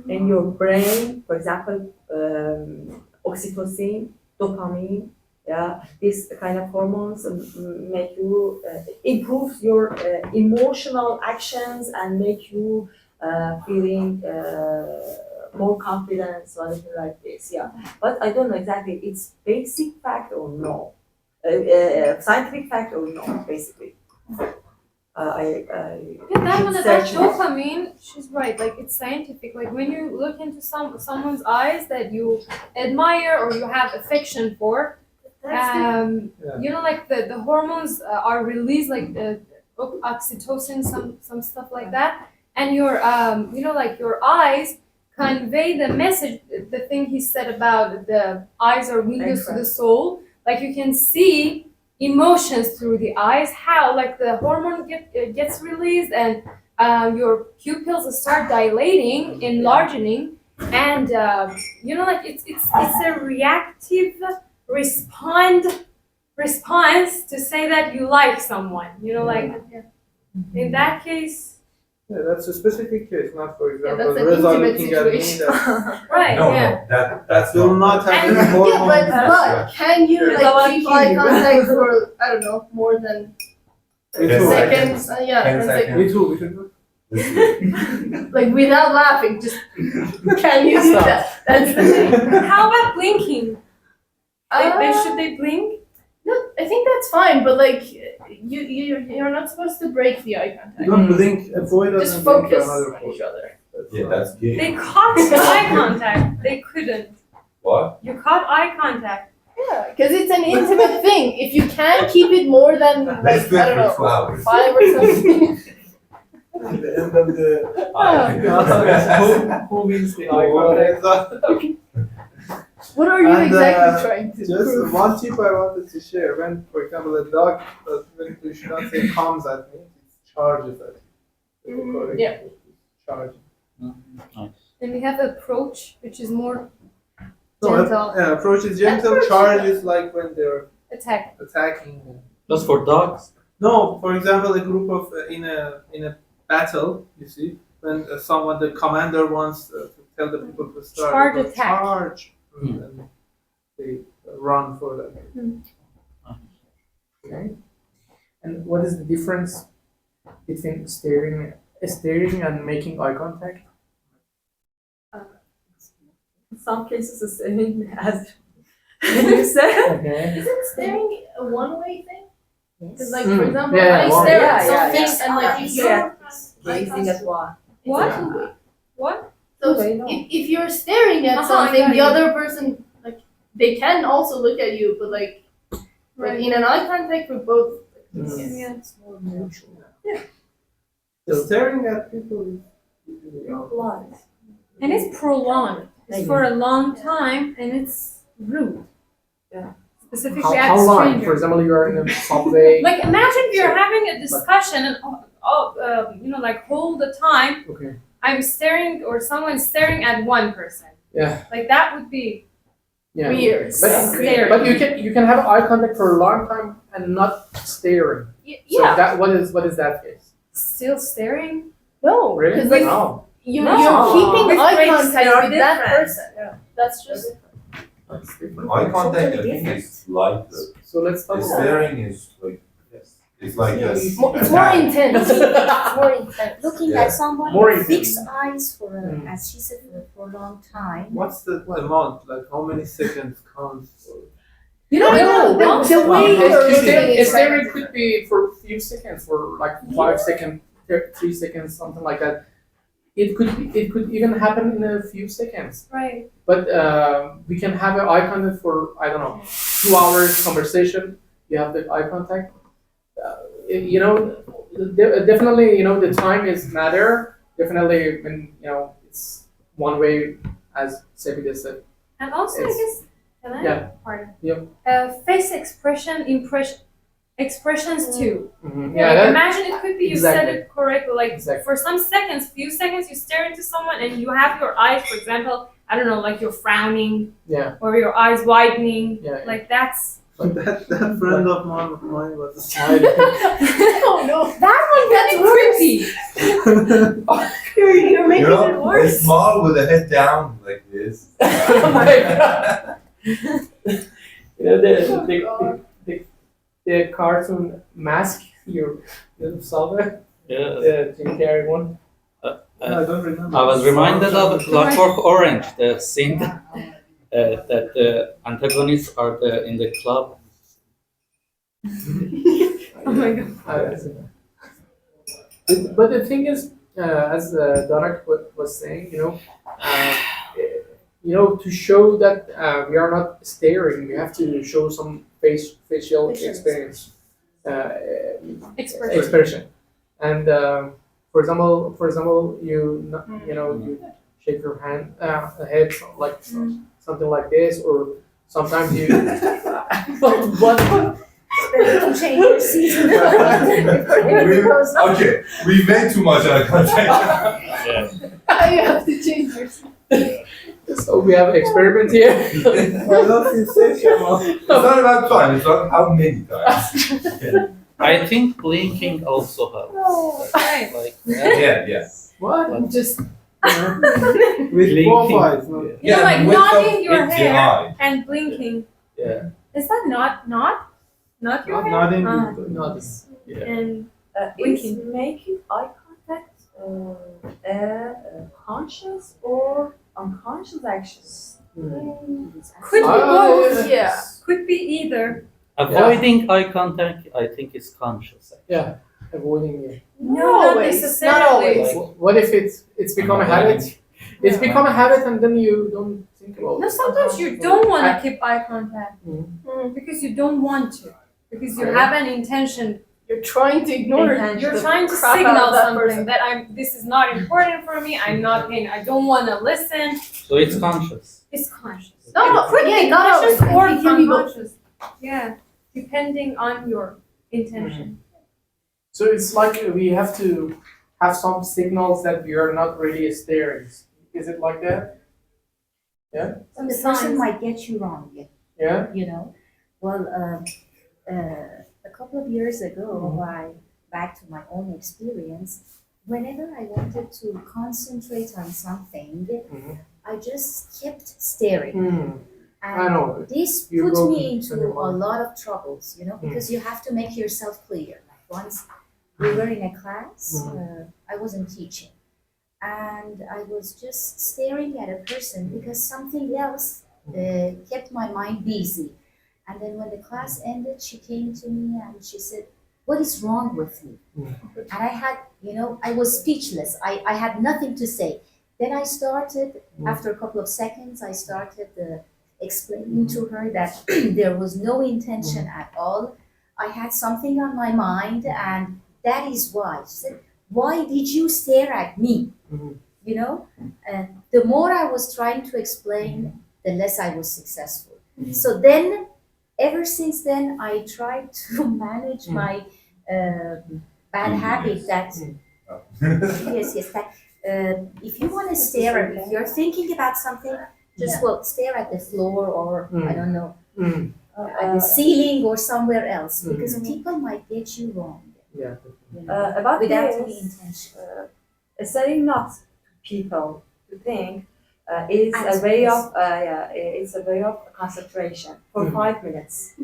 in your brain, for example, oxytocin, dopamine. Yeah, these kind of hormones make you improve your emotional actions and make you feeling more confidence or anything like this. Yeah, but I don't know exactly it's basic fact or no, scientific fact or no, basically.
Yeah, that one about
Search.
dopamine, she's right. Like it's scientific. Like when you look into someone's eyes that you admire or you have affection for, you know, like the hormones are released, like the oxytocin, some stuff like that, and your you know, like your eyes convey the message. The thing he said about the eyes are windows to the soul. Like you can see emotions through the eyes, how like the hormone gets released and your pupils start dilating, enlarging, and you know, like it's a reactive response to say that you like someone, you know, like in that case,
Yeah, that's a specific case, not for example,
that's an
Reza
intimate
looking at me.
situation.
right?
No,
Yeah.
no, that's
Will not have
And-
any
Yeah,
hormone.
but can you
There's
like
a lot
keep
of
eye
you.
contact for I don't know more than
Me too.
seconds? Yeah,
10
10
seconds.
seconds.
Me too. We should do.
Like without laughing, just can you do that? That's the thing.
How about blinking? Should
Uh,
they blink?
No, I think that's fine, but like you're not supposed to break the eye
You
contact.
don't blink. A boy doesn't
Just
blink to
focus
another
on
boy.
each other.
Yeah, that's gay.
They caught eye contact. They couldn't.
What?
You caught eye contact.
Yeah, because it's an intimate thing. If you can't keep it more than
Let's
like
do
I
it
don't know,
for 2 hours.
5 or something.
At the end of the
Who wins the eye contact?
What are you
And,
exactly trying to
Just
prove?
one tip I wanted to share. When, for example, a dog, when you should not say comes at me, it charges at me.
Mm, yeah.
Charge.
Then we have approach, which is more
No,
gentle
approach is gentle. Charge is like when they're
attack.
attacking.
Just for dogs?
No, for example, a group of in a battle, you see, when the commander wants to tell the people to start,
Charge
they go,
attack.
charge, and they run for that.
Okay. And what is the difference between staring and making eye contact?
In some cases, it's as you said.
Okay.
Isn't staring a one-way thing? Because like
Mm.
for example,
Yeah,
I
one-
stare at
yeah,
something
yeah.
and like if
Yeah.
you're
Gazing at one.
it's
What?
a two-way.
What?
So
Okay, no.
if you're staring at
Uh-huh,
something,
I got
the
you.
other person like they can also look at you, but like in an eye contact with both.
Yeah.
Staring at people is usually
And it's prolonged. It's for a long time, and it's rude.
Yeah.
Specifically
How
at
long?
strangers.
For example, you are in a subway.
Like imagine if you're having a discussion and you know, like whole the time
Okay.
I'm staring or someone's staring at one person.
Yeah.
Like that would be
Yeah.
Weird.
But,
Staring.
but you can have eye contact for a long time and not staring. So
yeah.
that what is that case?
Still staring.
No,
Really?
because like
No.
you're
No.
keeping
With
eye
breaks,
contact
they are
with that
different.
person. That's just
It's different.
Eye contact, I
Totally
think,
different.
is lighter.
So let's talk
The
about
staring is like, it's like
Yeah,
this.
It's more intense.
More intense. Looking
Yeah.
at someone
More
with fixed
intense.
eyes for,
Mm.
as she said, for a long time.
What's the amount? Like how many seconds counts?
You don't know. The way you're looking is
Staring could be for a few seconds, for like 5 seconds, 3 seconds, something like that. It could even happen in a few seconds.
Right.
But we can have an eye contact for, I don't know, 2 hours conversation. You have the eye contact. You know, definitely, you know, the time is matter. Definitely, when you know, it's one way, as Sepida said.
And also, I
It's-
guess, can I?
Yeah.
Pardon.
Yep.
Face expressions too.
Mm-hmm.
Like,
Yeah, that,
imagine it could be you
exactly.
said it correctly. Like
Exactly.
for some seconds, few seconds, you stare into someone and you have your eyes, for example, I don't know, like you're frowning
yeah,
or your eyes widening.
yeah.
Like that's.
That friend of mine was smiling.
Oh no.
That one that's creepy.
You're making
You know,
it worse.
a smile with a head down like this.
Oh my God. You know
God.
the cartoon mask you saw there,
Yeah.
the Jim Carrey one.
I don't remember.
I was reminded of Clockwork Orange, the scene that the antagonists are in the club.
Oh my God.
But the thing is, as Darak was saying, to show that we are not staring, we have to show some facial experience, expression. And for example, you shake your hand, head like something like this, or sometimes you. what?
Don't change your season.
Okay, we made too much eye contact.
You have to change your.
So we have experiment here.
Well, that's sensational.
It's not about time, it's about how many times.
I think blinking also helps.
Right.
Like
Yeah.
What?
Just
With both
Blinking.
eyes. No?
you know, like
with
nodding your
the
hair
eye.
and blinking.
Yeah.
Is that not your hair?
Nodding.
No, this.
And
Is
Winking.
making eye contact conscious or unconscious action?
could be
Ah,
both.
Yeah.
Could be either.
Avoiding eye contact, I think, is conscious.
Yeah, avoiding it.
No, not
always.
necessarily.
Not always.
What if it's become a habit? It's become a habit, and then you don't think about
No,
it.
sometimes you don't want to keep eye contact
Mhm.
because you don't want to, because you
Okay.
have an intention.
You're trying to ignore it.
You're trying to
crap out
signal
of that
something
person.
that this is not important for me. I'm not paying. I don't want to listen.
So it's conscious.
It's conscious.
No,
It could
yeah,
be
not
conscious
always.
or
It can be both.
unconscious. Yeah, depending on your intention.
So it's like we have to have some signals that we are not really staring. Is it like that?
The
Signs.
person might get you wrong,
Yeah.
you know. Well, a couple of years ago, back to my own experience, whenever I wanted to concentrate on something,
Mhm.
I just kept staring.
I
And
know.
this
You
put
go
me
to
into
your
a
mind.
lot of troubles, because you have to make yourself clear. Like once we were in a class, I wasn't teaching, and I was just staring at a person because something else kept my mind busy. And then when the class ended, she came to me and she said, "What is wrong with me?" And I had, I was speechless. I had nothing to say. Then I started, after a couple of seconds, I started explaining to her that there was no intention at all. I had something on my mind, and that is why. She said, "Why did you stare at me?" And the more I was trying to explain, the less I was successful. So then, ever since then, I tried to manage my bad habit that yes, that if you want to stare at, if you're thinking about something, just stare at the floor or I don't know, at the ceiling or somewhere else, because people might get you wrong.
Yeah.
About
Without
this,
any intention.
saying not to people to think, is a
Answer,
way
yes.
of it's a way of concentration for 5 minutes.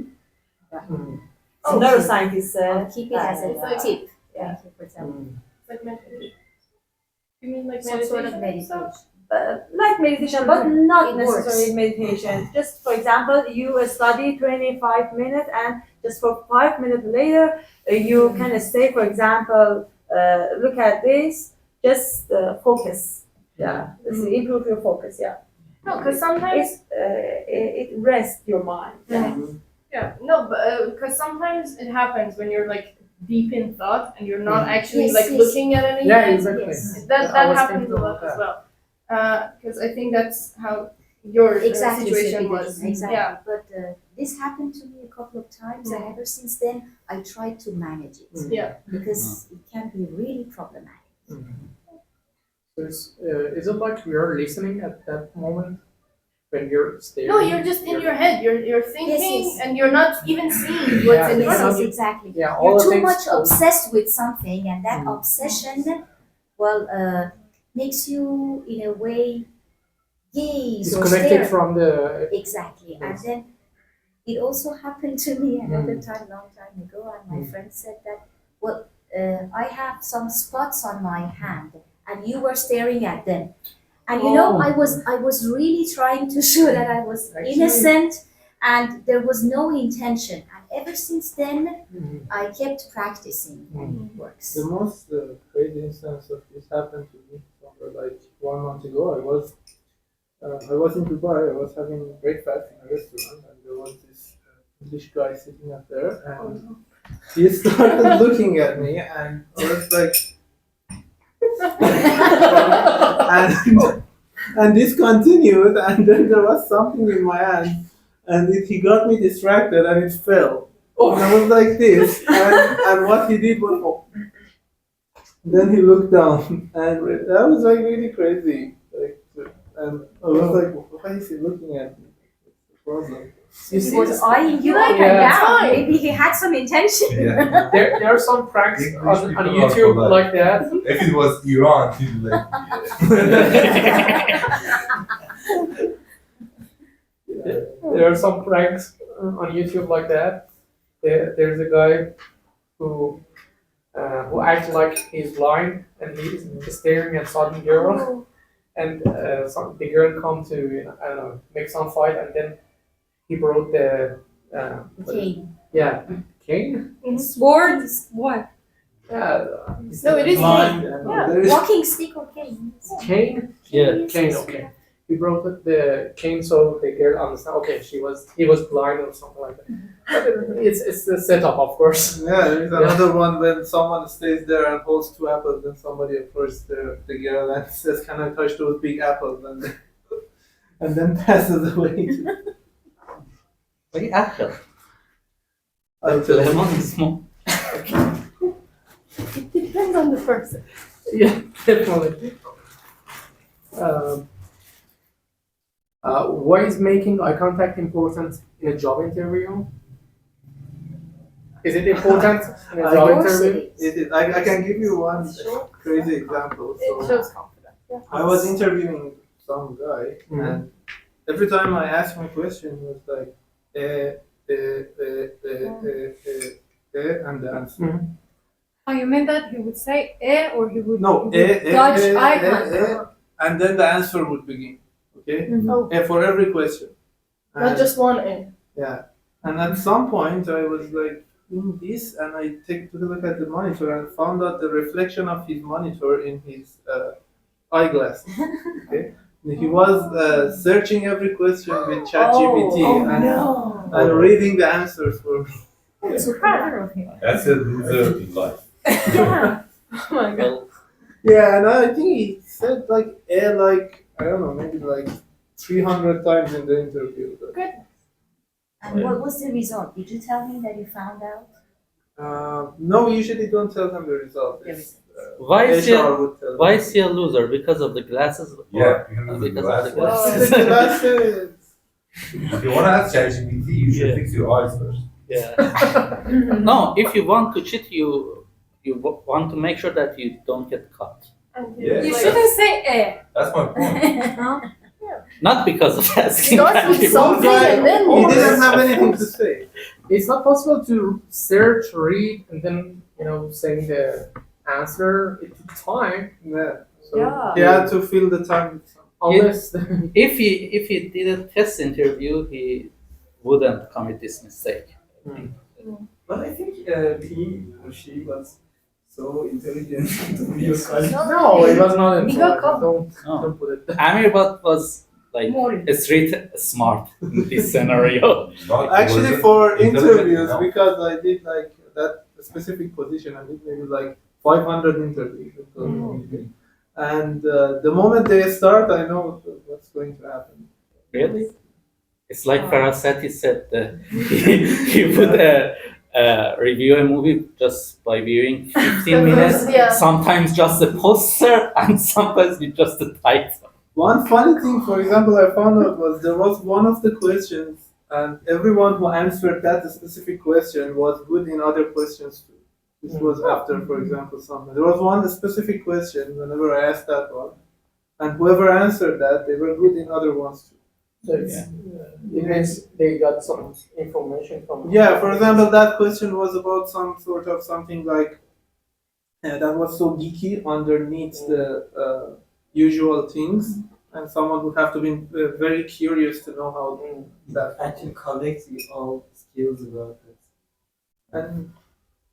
Mm.
Neuroscientists
I'll keep it as a
Like-
tip.
Yeah.
Thank you for telling me.
Like meditation. You mean like
Some sort of
meditation?
meditation.
Like meditation, but not
It
necessarily
works.
meditation. Just for example, you study 25 minutes, and just for 5 minutes later, you can say, for example, look at this, just focus. Yeah, this improve your focus. Yeah,
No, because sometimes
it rests your mind.
no, but because sometimes it happens when you're like deep in thought and you're not actually
Yes,
like
yes.
looking at anything.
Yeah, exactly.
Yes.
That
I was
happens
thinking
a lot
about
as well. Because I think that's how your
Exactly.
situation
so it
was.
is, Exactly.
Yeah.
But this happened to me a couple of times, and ever since then, I tried to manage it
Yeah.
because it can be really problematic.
So is it like you're listening at that moment when you're staring?
No, you're just in your head. You're thinking,
yes.
and you're not even seeing what's
Yeah,
in
it's
front
not-
of you.
Exactly.
Yeah, all
You're
the
too
things.
much obsessed with something, and that
Mm.
obsession, well, makes you in a way gaze or
Disconnected
stare.
from the.
Exactly.
Yes.
And then it also happened to me another
Mm.
time, long time ago, and my friend said that, well, I have some spots on my hand, and you were staring at them. And you know,
Oh.
I was really trying to show that I was
Actually-
innocent and there was no intention. And ever since then,
Mhm.
I kept practicing, and it works.
The most crazy instance of this happened to me somewhere like 1 month ago. I was in Dubai. I was having breakfast in a restaurant, and there was this English guy sitting up there, and he started looking at me, and I was like, and this continued, and then there was something in my hand, and he got me distracted, and it fell. And I was like this, and what he did was, then he looked down, and that was like really crazy. Like, and I was like, why is he looking at me? What's the problem?
You
He
see,
was eyeing you
Yeah,
up and
that's
down.
fine.
Maybe he had some intention.
Yeah.
there are some pranks
English
on
people are
YouTube
polite.
like that.
If it was Iran, he'd be like,
There are some pranks on YouTube like that. There's a guy who acts like he's blind and he's staring at some girl, and the girl come to I don't know, make some fight, and then he brought the
Okay.
yeah, cane.
Swords? What?
Yeah,
No, it is
Blind
cane.
and
Yeah.
there is-
Walking stick or cane?
cane.
Yeah.
Cane, okay. He brought the cane so the girl understand. Okay, he was blind or something like that. But it's the setup, of course.
Yeah, there's another one when someone stays there and holds 2 apples, then somebody approaches the girl and says, "Can I touch those big apples?" And then passes away.
Like apple.
Until
Lemon is small.
It depends on the person.
Yeah, definitely. Why is making eye contact important in a job interview? Is it important in a
Of
job
course
interview?
it is.
it is. I can give you one crazy example.
It
So
shows confidence. Yeah.
I was interviewing some guy,
Mhm.
and every time I asked him a question, he was like, and the answer.
Oh, you meant that he would say eh, or he would,
No,
he would dodge eye contact.
and then the answer would begin. Okay,
Oh,
for every question.
not
And-
just one in.
Yeah, and at some point I was like doing this, and I took a look at the monitor and found out the reflection of his monitor in his eyeglasses. Okay, he was searching every question with ChatGPT and reading the answers for me.
That's so clever of him.
that's a loser in life.
Yeah.
Oh my god.
Well,
Yeah, and I think he said like I don't know, maybe like 300 times in the interview.
And what was the result? Did you tell him that you found out?
No, we usually don't tell them the result. It's,
Why is he
HR would tell
why
them.
is he a loser? Because of the glasses? Or
Yeah, because of the
because of the
glasses.
The
glasses.
glasses.
If you want to ask ChatGPT, you should
Yeah.
fix your eyes first.
Yeah. No, if you want to cheat, you want to make sure that you don't get caught.
Yeah.
You shouldn't say eh.
That's my point.
Not because of asking.
Starts with
people.
something and then
He
more.
didn't have anything to say.
It's not possible to search, read, and then saying the answer. It took time.
Yeah. So
Yeah.
he had to fill the time with something.
Unless
If he did a test interview, he wouldn't commit this mistake.
But I think he or she was so intelligent to be a college.
no, it was not
He
important.
got caught.
Don't put it.
Amir but was like
More.
street smart in this scenario.
Not-
Actually,
was
for
intelligent
interviews,
enough.
because I did like that specific position, I did maybe like 500 interviews. And the moment they start, I know what's going to happen.
Really? It's like Farasati said, he would review a movie just by viewing 15 minutes,
Yeah.
sometimes just the poster, and sometimes with just the title.
One funny thing, for example, I found out was there was one of the questions, and everyone who answered that specific question was good in other questions too. This was after, for example, something. There was one specific question whenever I asked that one, and whoever answered that, they were good in other ones too.
So it means they got some information from.
Yeah, for example, that question was about some sort of something like that was so geeky underneath the usual things, and someone would have to be very curious to know how that.
Actually collects all skills about it.
And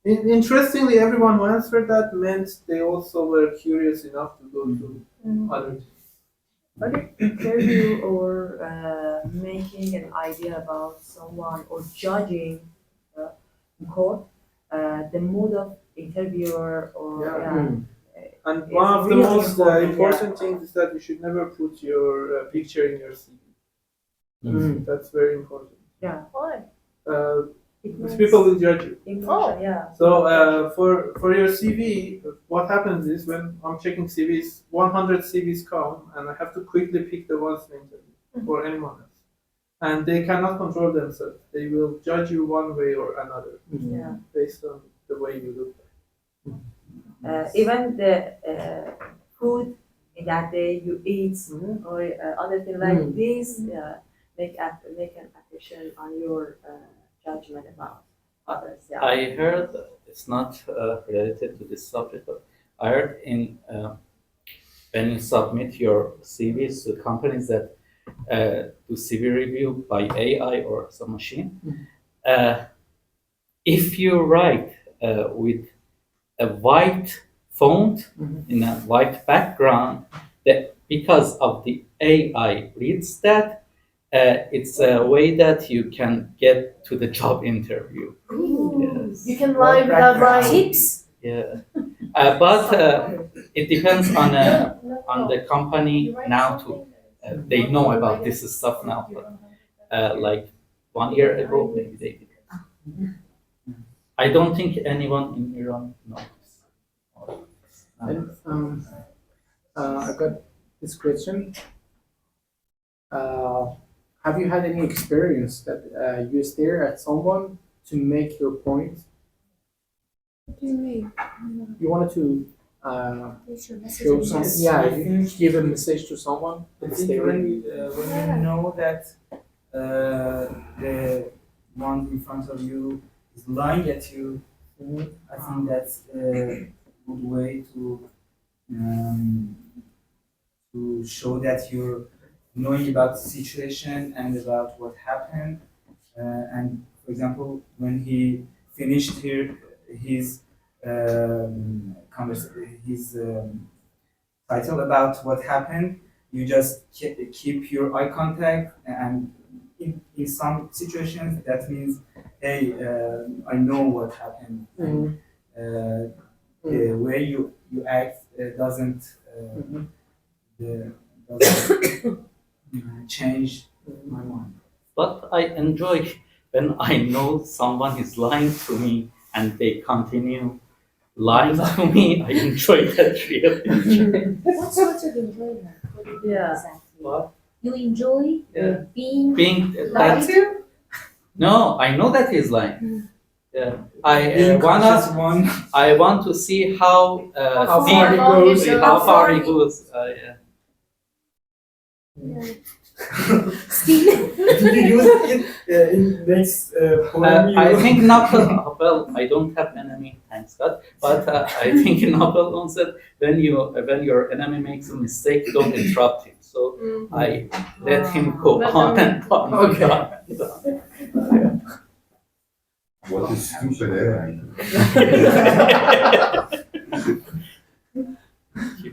interestingly, everyone who answered that meant they also were curious enough to go to other things.
Okay, interview or making an idea about someone or judging in court, the mood of interviewer or
And
It's
one of the
really
most
important,
important things is that you should never put your picture in your CV. That's very important.
Why?
it
Because
makes
people will judge you.
impression, yeah.
So for your CV, what happens is when I'm checking CVs, 100 CVs come, and I have to quickly pick the ones to interview for anyone else, and they cannot control themselves. They will judge you one way or another
Yeah.
based on the way you look.
Even the food in that day you eat or other things like this, make an impression on your judgment about others. Yeah.
I heard, it's not related to this subject, but I heard when you submit your CVs to companies that do CV review by AI or some machine, if you write with a white font in a white background, that because of the AI reads that, it's a way that you can get to the job interview. Yes.
You can lie without lying.
Tips.
Yeah, but it depends on the company now too. They know about this stuff now, but like 1 year ago, maybe they did. I don't think anyone in Iran knows.
And I got this question. Have you had any experience that you stare at someone to make your point?
What do you mean?
You wanted to
They should message
show
me.
some,
Yes.
yeah,
I
you
think-
give a message to someone.
I
and
think
stare
when
at
you know that the one in front of you is lying at you, I think that's a good way to show that you're knowing about the situation and about what happened. And for example, when he finished his title about what happened, you just keep your eye contact, and in some situations that means, hey, I know what happened. The way you act doesn't change my mind.
But I enjoy when I know someone is lying to me and they continue lying to me. I enjoy that really.
What sort of enjoyment? What do you mean
Yeah.
exactly?
What?
You enjoy being
Being
lied
that,
to?
no, I know that he's lying. Yeah,
Being conscious one.
I want to see how
How far he
deep-
goes.
how far he goes. Yeah.
Steve.
Did you use it in next poem?
I think Napel, well, I don't have enemy, thanks God, but I think Napoleon said when your enemy makes a mistake, don't interrupt him. So I let him go
Let
on
him-
and on.
Okay.
And on and on.
What is stupid enemy?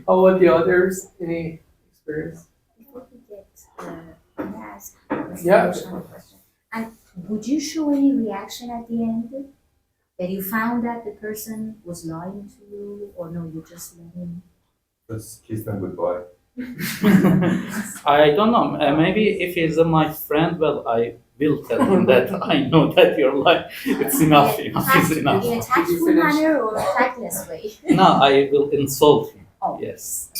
How about the others? Any experience?
Before we get, can I ask a
Yeah.
question? And would you show any reaction at the end? That you found that the person was lying to you, or no, you just let him?
Let's kiss them goodbye.
I don't know. Maybe if he's my friend, well, I will tell him that I know that you're lying. It's enough. Enough is enough.
In a tactful manner or a tactless way?
No, I will insult him.
Oh.
Yes.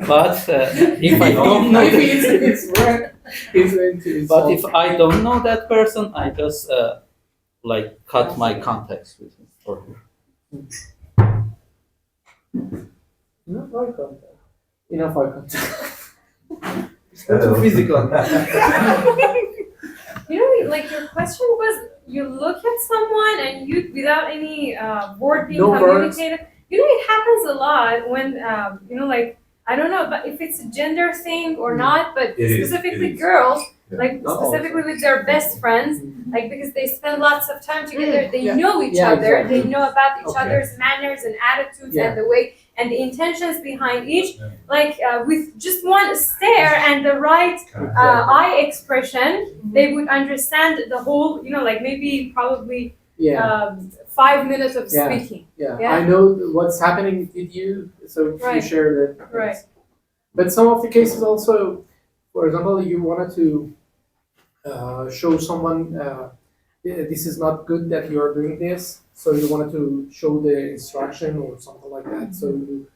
But if I don't know,
Maybe it's right. He's going to
but
insult.
if I don't know that person, I just like cut my contacts with him or her.
Enough eye contact. Enough eye contact.
Too physical.
You know, like your question was, you look at someone and you, without any word being
No words.
communicated. You know, it happens a lot when, you know, like, I don't know, but if it's a gender thing or not, but
It is,
specifically
it is.
girls,
Yeah.
like
Not all
specifically with their best friends, like because they spend lots of time together, they
Yeah.
know each
Yeah,
other,
exactly.
they know about each
Okay.
other's manners and attitudes
Yeah.
and the way and the intentions behind each.
Yeah.
Like with just one stare and the right eye expression, they would understand the whole, you know, like maybe probably
Yeah.
5 minutes of
Yeah.
speaking.
Yeah.
Yeah.
I know what's happening with you, so you
Right.
share that.
Right.
But some of the cases also, for example, you wanted to show someone this is not good that you are doing this, so you wanted to show the instruction or something like that. So you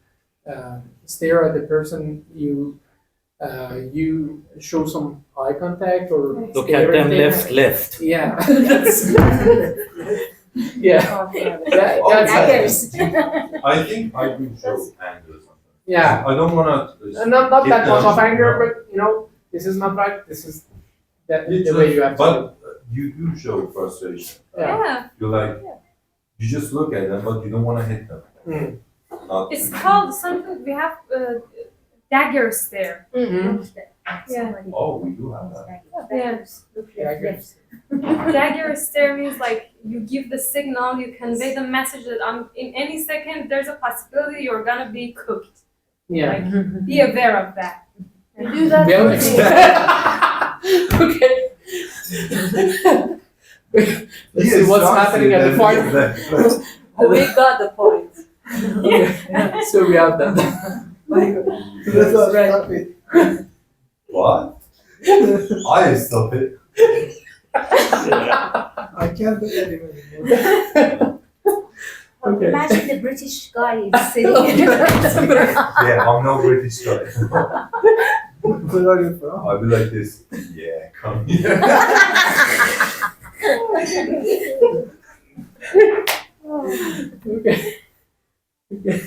stare at the person, you show some eye contact or
Look
stare
at them left.
Yeah. That's- yeah. That's
Daggers.
I think I do show anger sometimes.
Yeah.
I don't wanna.
Not that
Get
much
them,
of anger,
no.
but you know, this is not right. This is the
It's
way
just-
you have to
but
do.
you do show frustration.
Yeah.
Yeah.
You're like, you just look at them, but you don't want to hit them.
Mm.
Not,
It's called something, we have dagger stare.
Mhm.
Yeah.
oh, we do have that.
Daggers. Look
Yeah,
left.
Dagger stare means like you give the signal, you convey the message that in any second there's a possibility you're gonna be cooked.
Yeah.
Like be aware of that.
You do that
Well,
for me.
okay. Let's see what's happening at the final.
We got the point.
Okay. So we have that.
That's all right. Stop it.
What? I stop it.
I can't do that anymore.
Okay.
Imagine the British guy is sitting.
Yeah, I'm no British guy.
Where are you from?
I'll be like this. Yeah, come here.
Okay. Okay.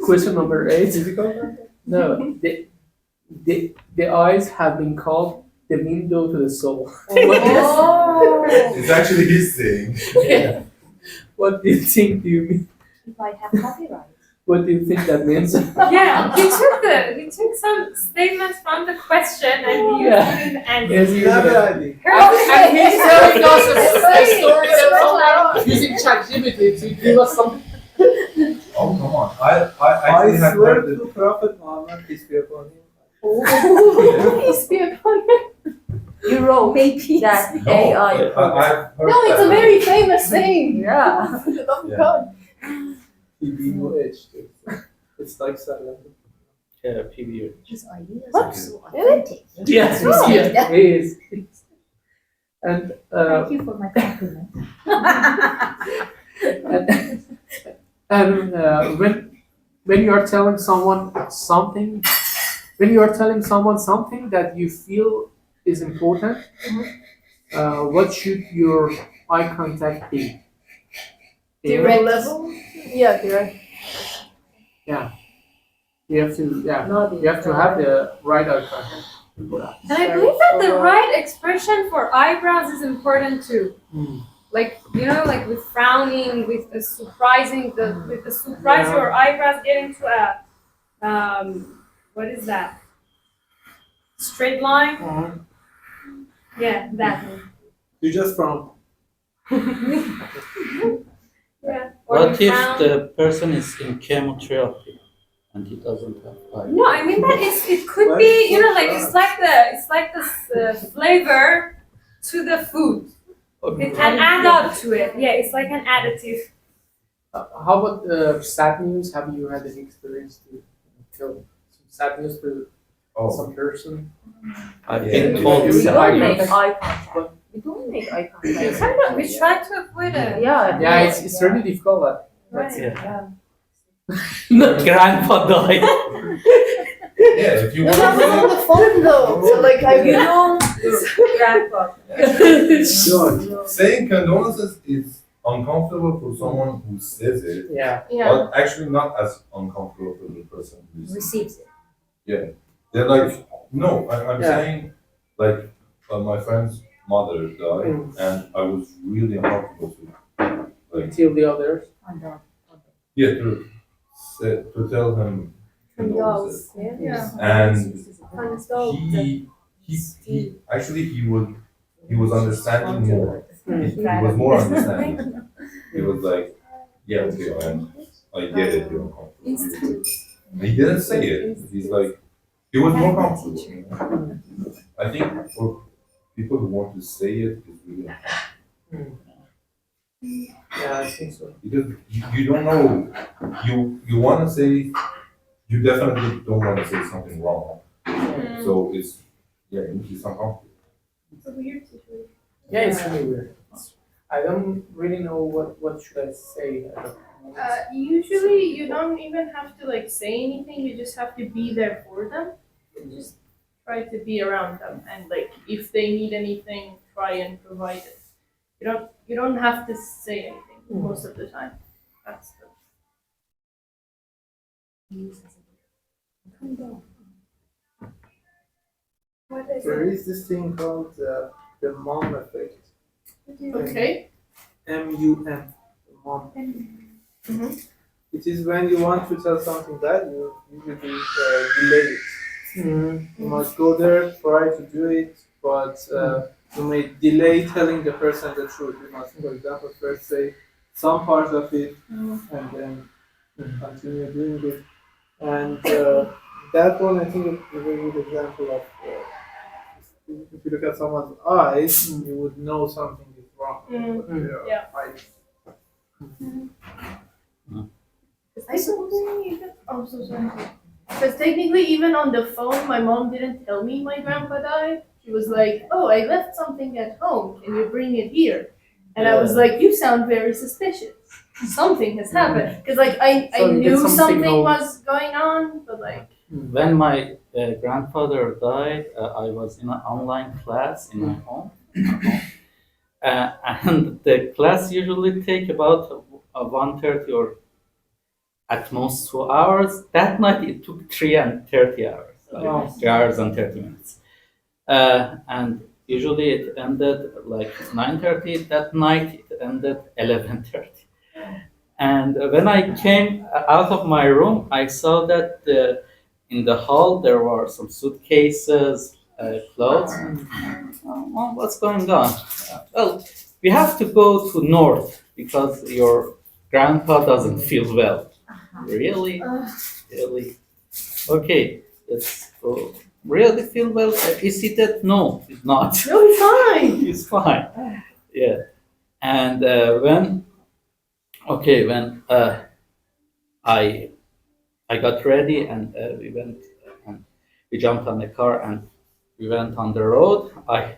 Question number 8. No, the eyes have been called the window to the soul.
Oh.
It's actually his thing.
Yeah. What do you think? Do you mean?
If I have copyright.
What do you think that means?
Yeah, he took some statements from the question and he used
Yeah.
it in the answer.
Yes, you
Never
know.
ID.
And he's telling us a story
It's
that
like-
someone using ChatGPT to give us some.
Oh, come on. I
I
actually have
swear
heard it.
to Prophet Muhammad, peace be upon him.
Peace be upon you.
You wrote
Maybe.
that
No,
AI.
I've heard
No, it's a
that.
very famous thing.
Yeah.
Oh
Yeah.
God.
PBUH. It's like silent.
Yeah, PBU.
His ideas
What?
are so
Really?
authentic.
Yes,
Oh.
yeah, it is. And
Thank you for my compliment.
and when you are telling someone something, that you feel is important, what should your eye contact be?
Direct level? Yeah, direct.
You have to, you have to have the right eye contact.
And I believe that the right expression for eyebrows is important too. Like, you know, like with frowning, with the surprising, with the surprise,
Yeah.
your eyebrows get into a, what is that? Straight line? Yeah, that.
You just from
Yeah. Or
What
you
if
frown.
the person is in chemotherapy and he doesn't have eye?
No, I mean that it could
Why
be,
is
you
it
know,
so
like it's like this flavor to the food.
Okay.
It can add up to it. Yeah, it's like an additive.
How about sad news? Have you had any experience to tell some sad news to
Oh,
some person?
I've
Yeah.
been told
Yeah.
We
that.
don't make eye contact. We don't make eye contact.
We try to avoid it.
Yeah.
Yeah, it's really difficult.
Right.
Yeah. Grandpa died.
yeah, if you
No,
want
that was on
to
the phone though. So like I
You know, grandpa.
say, saying condolences is uncomfortable for someone who says it,
Yeah.
yeah.
but actually not as uncomfortable for the person who is.
Receives it.
They're like, no, I'm
Yeah.
saying, like, my friend's mother died, and I was really uncomfortable to, like,
Till the others.
yeah, to tell him condolences.
Yeah.
And he actually he was understanding more. He was more understanding. He was like, yeah, okay, I get it, you're uncomfortable. And he didn't say it. He's like, he was more comfortable. I think for people who want to say it, it's really important.
Yeah, I think so.
Because you don't know, you want to say, you definitely don't want to say something wrong. So it's, it's uncomfortable.
It's a weird situation.
Yeah, it's really weird. I don't really know what should I say. I don't know.
Usually you don't even have to like say anything. You just have to be there for them. You just try to be around them, and like if they need anything, try and provide it. You don't have to say anything most of the time. That's the
there is this thing called the mom effect.
okay.
MUM, the mom.
Mhm.
It is when you want to tell something bad, you usually delay it. You must go there, try to do it, but you may delay telling the person the truth. You must, for example, first say some part of it and then continue doing it. And that one, I think, is a very good example of if you look at someone's eyes, you would know something is wrong. But they are
Yeah.
hiding.
I technically even I'm so sorry. Because technically even on the phone my mom didn't tell me my grandpa died. She was like, oh, I left something at home. Can you bring it here? And I was like, you sound very suspicious. Something has happened. Because like I
So you get
knew
some
something
signal.
was going on, but like
When my grandfather died, I was in an online class in my home. And the class usually take about 1:30 or at most 2 hours. That night it took 3:30 hours, like
Wow.
3 hours and 30 minutes. And usually it ended like 9:30. That night it ended 11:30. And when I came out of my room, I saw that in the hall there were some suitcases, clothes. Well, what's going on? Well, we have to go to north because your grandpa doesn't feel well. Really? Really? Okay, let's go. Really feel well? Is he dead? No, he's not.
no, it's fine.
He's fine. Yeah. And when I got ready and we went and we jumped on the car and we went on the road. I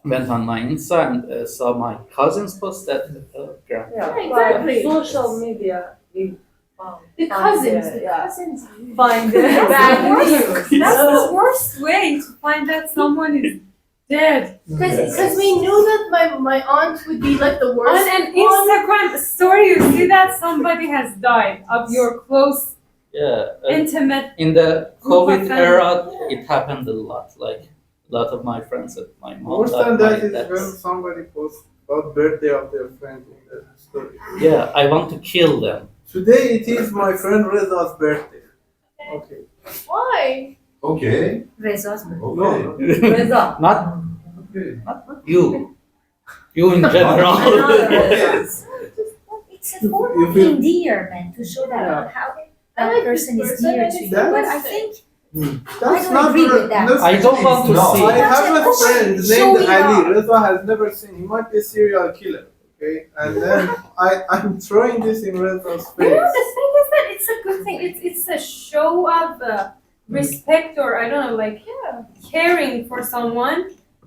went on my Insta and saw my cousin's post that grandpa.
Yeah,
Exactly.
Social media, we found.
The cousins, the
Yeah.
cousins.
Find the
That's
bad
the worst.
news.
That's the worst way to find out someone is Dead.
Because we knew that my aunt would be like the
On
worst.
an Instagram story, you see that somebody has died of your close,
Yeah.
intimate.
In the
Group of
COVID
family.
era, it happened a lot. Like a lot of my friends said, my mom
Worse
died,
than that
my
is
dad-
when somebody posts about birthday of their friend in the story.
Yeah, I want to kill them.
Today it is my friend Reza's birthday. Okay.
Why?
Okay.
Reza's
Okay.
Reza.
Not
Okay.
you. You in general.
It's a form
You
of
feel-
endearment to show that
Yeah.
how
I
that
like
person
this
is
person
dear
and
to
it's
you. But I
interesting.
think
That's
don't
not
agree
re-
with that.
that's-
I don't want to
No.
see.
I have a friend named
Showing
Ali.
off.
Reza has never seen. He might be a serial killer. Okay, and then I'm throwing this in Reza's
You know,
face.
the thing is that it's a good thing. It's a show of respect, or I don't know, like caring for someone.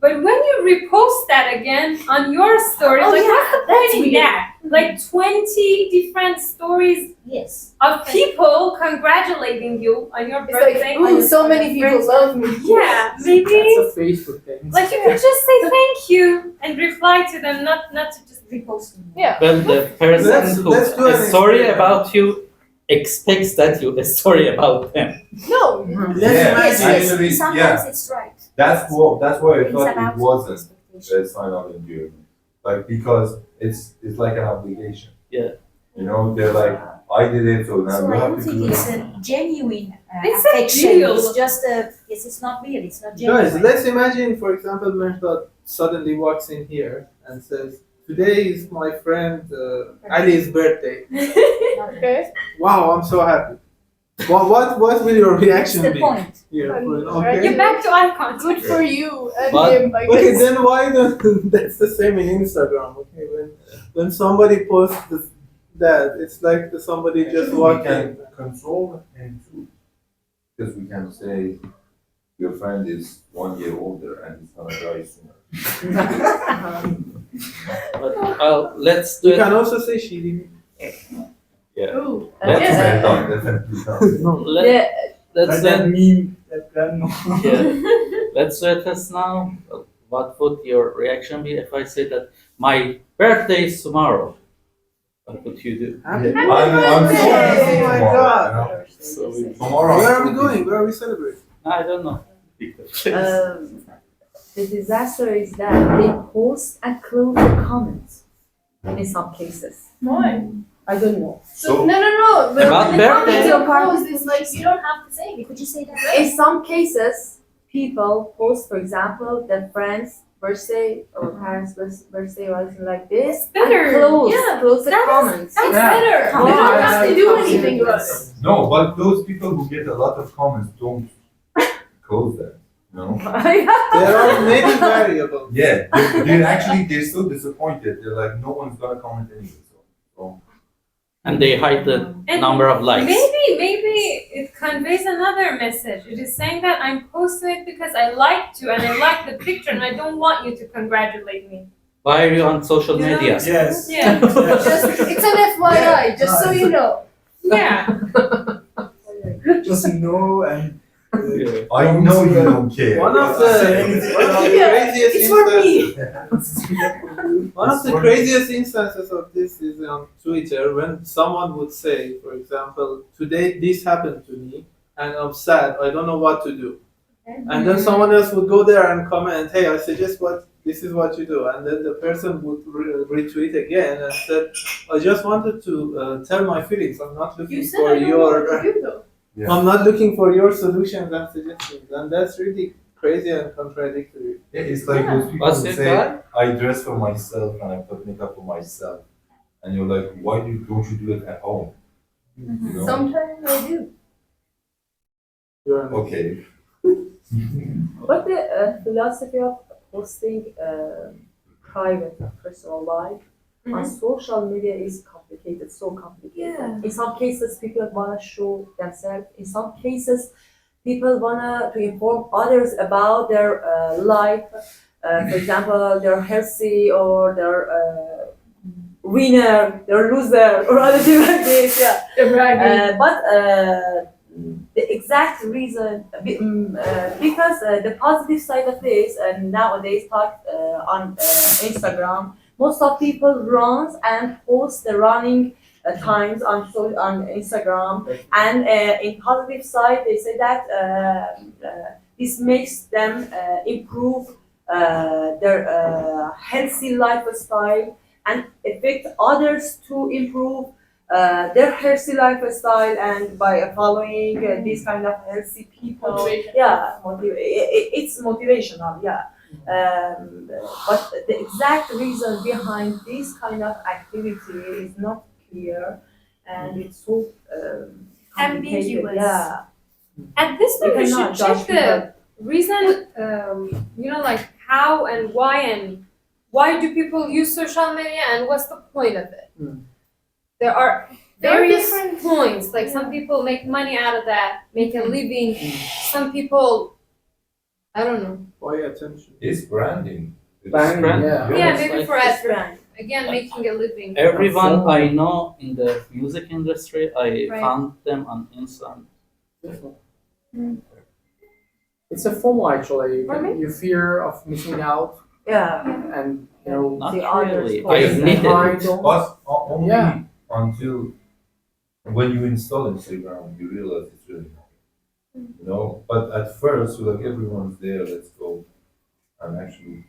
But when you repost that again on your story,
Oh,
like
yeah,
what's the point
that's
in
weird.
that? Like 20 different stories
yes.
of people congratulating you on your
It's like,
birthday.
ooh, so many people love me.
Yeah, maybe
That's a Facebook thing.
like you could just say thank you and reply to them, not to just
Repost me.
Yeah.
Well, the person
Let's-
who
let's do
a
an
story
experiment.
about you expects that you a story about them.
No.
Let's
Yeah,
imagine.
actually,
Sometimes it's right.
That's why I
It's
thought
about
it wasn't
expectation.
a sign of endearment. Like because it's like an obligation.
Yeah.
You know, they're like, I did it, so now
So
you
I
have
don't
to
think
do
it's
it.
a genuine
It's a
affection.
deal.
It's just a yes. It's not real. It's not genuine.
Guys, let's imagine, for example, Mehrdad suddenly walks in here and says, "Today is my friend Ali's birthday."
Okay.
Wow, I'm so happy. What will your
That's
reaction
the
be?
point.
Here,
Right.
okay.
you're back to eye contact.
Good for you and
But-
him, I
Okay,
guess.
then why don't that's the same in Instagram? Okay, when somebody posts that, it's like somebody just
Actually, we
walked
can
in.
control him too, because we can say your friend is 1 year older and he's gonna die sooner.
But let's do
You
it.
can also say Shirin.
Ooh.
Let's,
Yes.
Okay, done, definitely done.
No.
let,
Yeah.
let's
That
do
meme, that grandma.
it. Yeah. Let's do a test now. What would your reaction be if I say that my birthday is tomorrow? What would you do?
Happy
I'm so
birthday!
happy
Oh my
tomorrow,
God.
So we,
Tomorrow.
Where
I'm
are we
so
going? Where are we celebrating?
I don't know.
The disaster is that they post and close the comments in some cases.
Why?
I don't know.
So,
No.
About
The
birthday.
comments is like you don't have to say it.
Could you say that?
In some cases, people post, for example, their friends' birthday or parents' birthday or something like this.
Better.
And
Yeah,
close the
that is-
comments.
That's
Yeah.
better.
Come
They
on.
don't have to do anything about it.
no, but those people who get a lot of comments don't close them. No.
There are many variables.
Yeah, they're so disappointed. They're like, no one's gonna comment anyway. So
And they hide the
And
number of likes.
Maybe it conveys another message. It is saying that I'm posting it because I like to and I like the picture and I don't want you to congratulate me.
Why are you on social
You know?
media?
Yes.
Yeah.
Just it's an FYI, just so you know.
Yeah.
Just know and
Yeah.
I know you don't care.
One of the
Yeah,
craziest
it's for me.
One of the craziest instances of this is on Twitter when someone would say, for example, today this happened to me and I'm sad, I don't know what to do. And then someone else would go there and comment, hey, I suggest this is what you do. And then the person would retweet again and said, I just wanted to tell my feelings. I'm not
You
looking
said
for
I don't know
your
what to do though.
Yeah.
I'm not looking for your solutions and suggestions. And that's really crazy and contradictory.
It's like those people
What's
who
it,
say,
guy?
I dress for myself and I put makeup for myself. And you're like, why don't you do it at home? You know?
Sometimes I do.
You're an
Okay.
But the philosophy of posting private personal life on social media is complicated, so complicated.
Yeah.
In some cases, people want to show themselves. In some cases, people want to inform others about their life. For example, they're healthy or they're winner, they're loser, or other things like this. Yeah. But the exact reason because the positive side of this and nowadays talk on Instagram, most of people runs and post the running times on Instagram, and in positive side they say that this makes them improve their healthy lifestyle and affect others to improve their healthy lifestyle, and by following these kind of healthy people,
Motivation.
yeah, it's motivational, yeah. But the exact reason behind this kind of activity is not clear, and it's so complicated,
Ambiguous.
yeah.
At this
You
point, we
cannot
should check
judge
the
people.
reason, like how and why do people use social media and what's the point of it? There are
There are
various
different-
points. Like some people make money out of that, make a living. Some people, I don't know.
Why attention?
It's branding.
Branding,
brand.
yeah.
Yeah,
It's
maybe
like-
for
It's
ad,
brand.
again making a living.
Everyone I know in the music industry, I
Right.
found them on Insta.
It's a FOMO actually.
For me?
You fear of missing out,
Yeah.
and you know.
Not
The others
really.
post
I
it.
needed
behind
it.
almost.
But only
Yeah.
until when you install Instagram, you realize it's really not. You know, but at first you're like, everyone's there, let's go. And actually,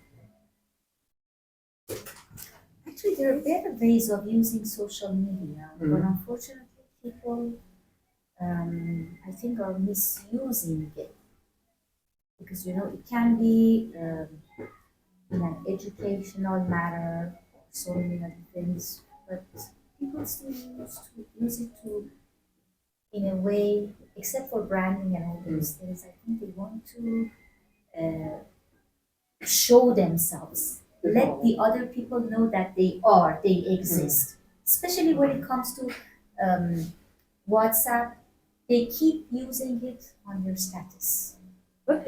Actually, there are better ways of using social media, but
Mhm.
unfortunately, people, I think, are misusing it. Because, it can be in an educational manner, so many other things, but people still use it to, in a way, except for branding and all those things, I think they want to show themselves. Let the other people know that they exist. Especially when it comes to WhatsApp, they keep using it on your status.
But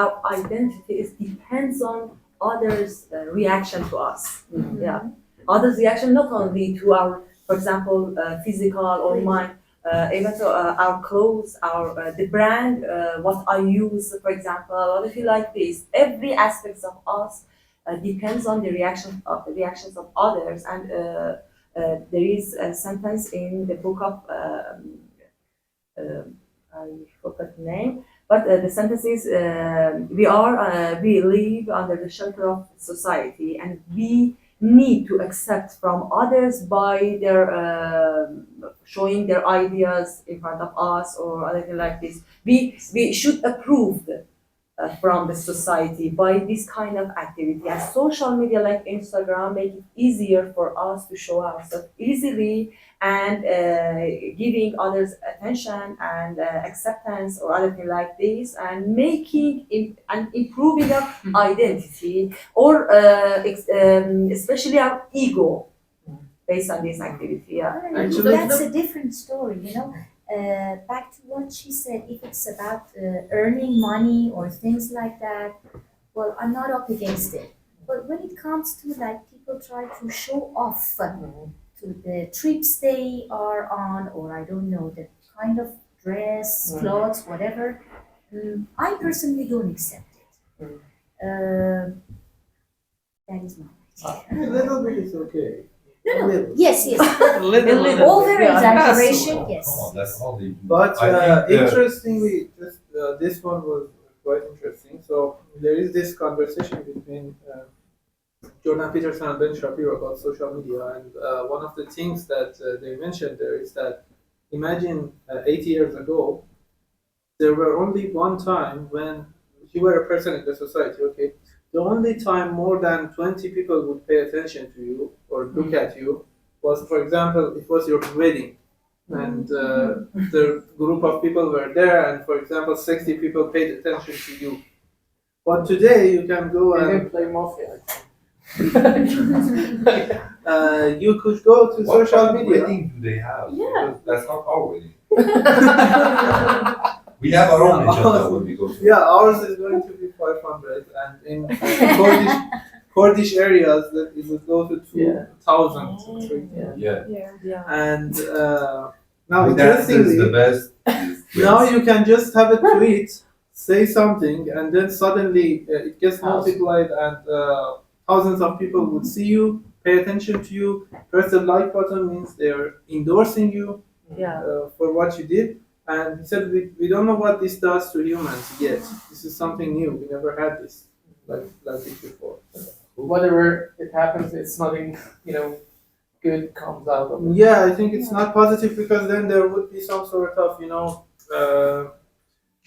our identity depends on others' reaction to us. Yeah, others' reaction not only to our, for example, physical or mind, even to our clothes, our the brand, what I use, for example, what I feel like this. Every aspect of us depends on the reactions of others, and there is a sentence in the book of. I forgot the name, but the sentence is we live under the shelter of society, and we need to accept from others by their showing their ideas in front of us or anything like this. We should approve from the society by this kind of activity. And social media like Instagram make it easier for us to show ourselves easily, and giving others attention and acceptance or other thing like this, and making and improving our identity, or especially our ego based on this activity. Yeah.
Actually,
That's a different story, back to what she said, if it's about earning money or things like that, well, I'm not up against it. But when it comes to like people try to show off to the trips they are on, or I don't know, the kind of dress, clothes, whatever, I personally don't accept it. That is my idea.
A little bit is okay.
No,
Little.
yes,
Little.
over
Yeah.
exaggeration,
come
yes.
on, that's all they do.
But
I think
interestingly, this one was quite interesting. So there is this conversation between Jordan Peterson and Ben Shapiro about social media, and one of the things that they mentioned there is that imagine 80 years ago, there were only one time when you were a person in the society, okay? The only time more than 20 people would pay attention to you or look at you was, for example, it was your wedding. And the group of people were there, and for example, 60 people paid attention to you. But today you can go
They
and
didn't play Mafia.
you could go to
What
social
kind of
media.
wedding do they have?
Yeah.
Because that's not our wedding. We have our own agenda when we go to.
Yeah, ours is going to be 500, and in Kurdish areas that it would go to 2,000.
Yeah.
Yeah.
Yeah.
And Now,
The dance is
interestingly,
the best.
now you can just have a tweet, say something, and then suddenly it gets multiplied, and thousands of people would see you, pay attention to you. Press the like button means they're endorsing you
Yeah.
for what you did. And he said, we don't know what this does to humans yet. This is something new. We never had this like it before.
Whatever it happens, it's nothing, good comes out of it.
Yeah, I think it's not positive because then there would be some sort of,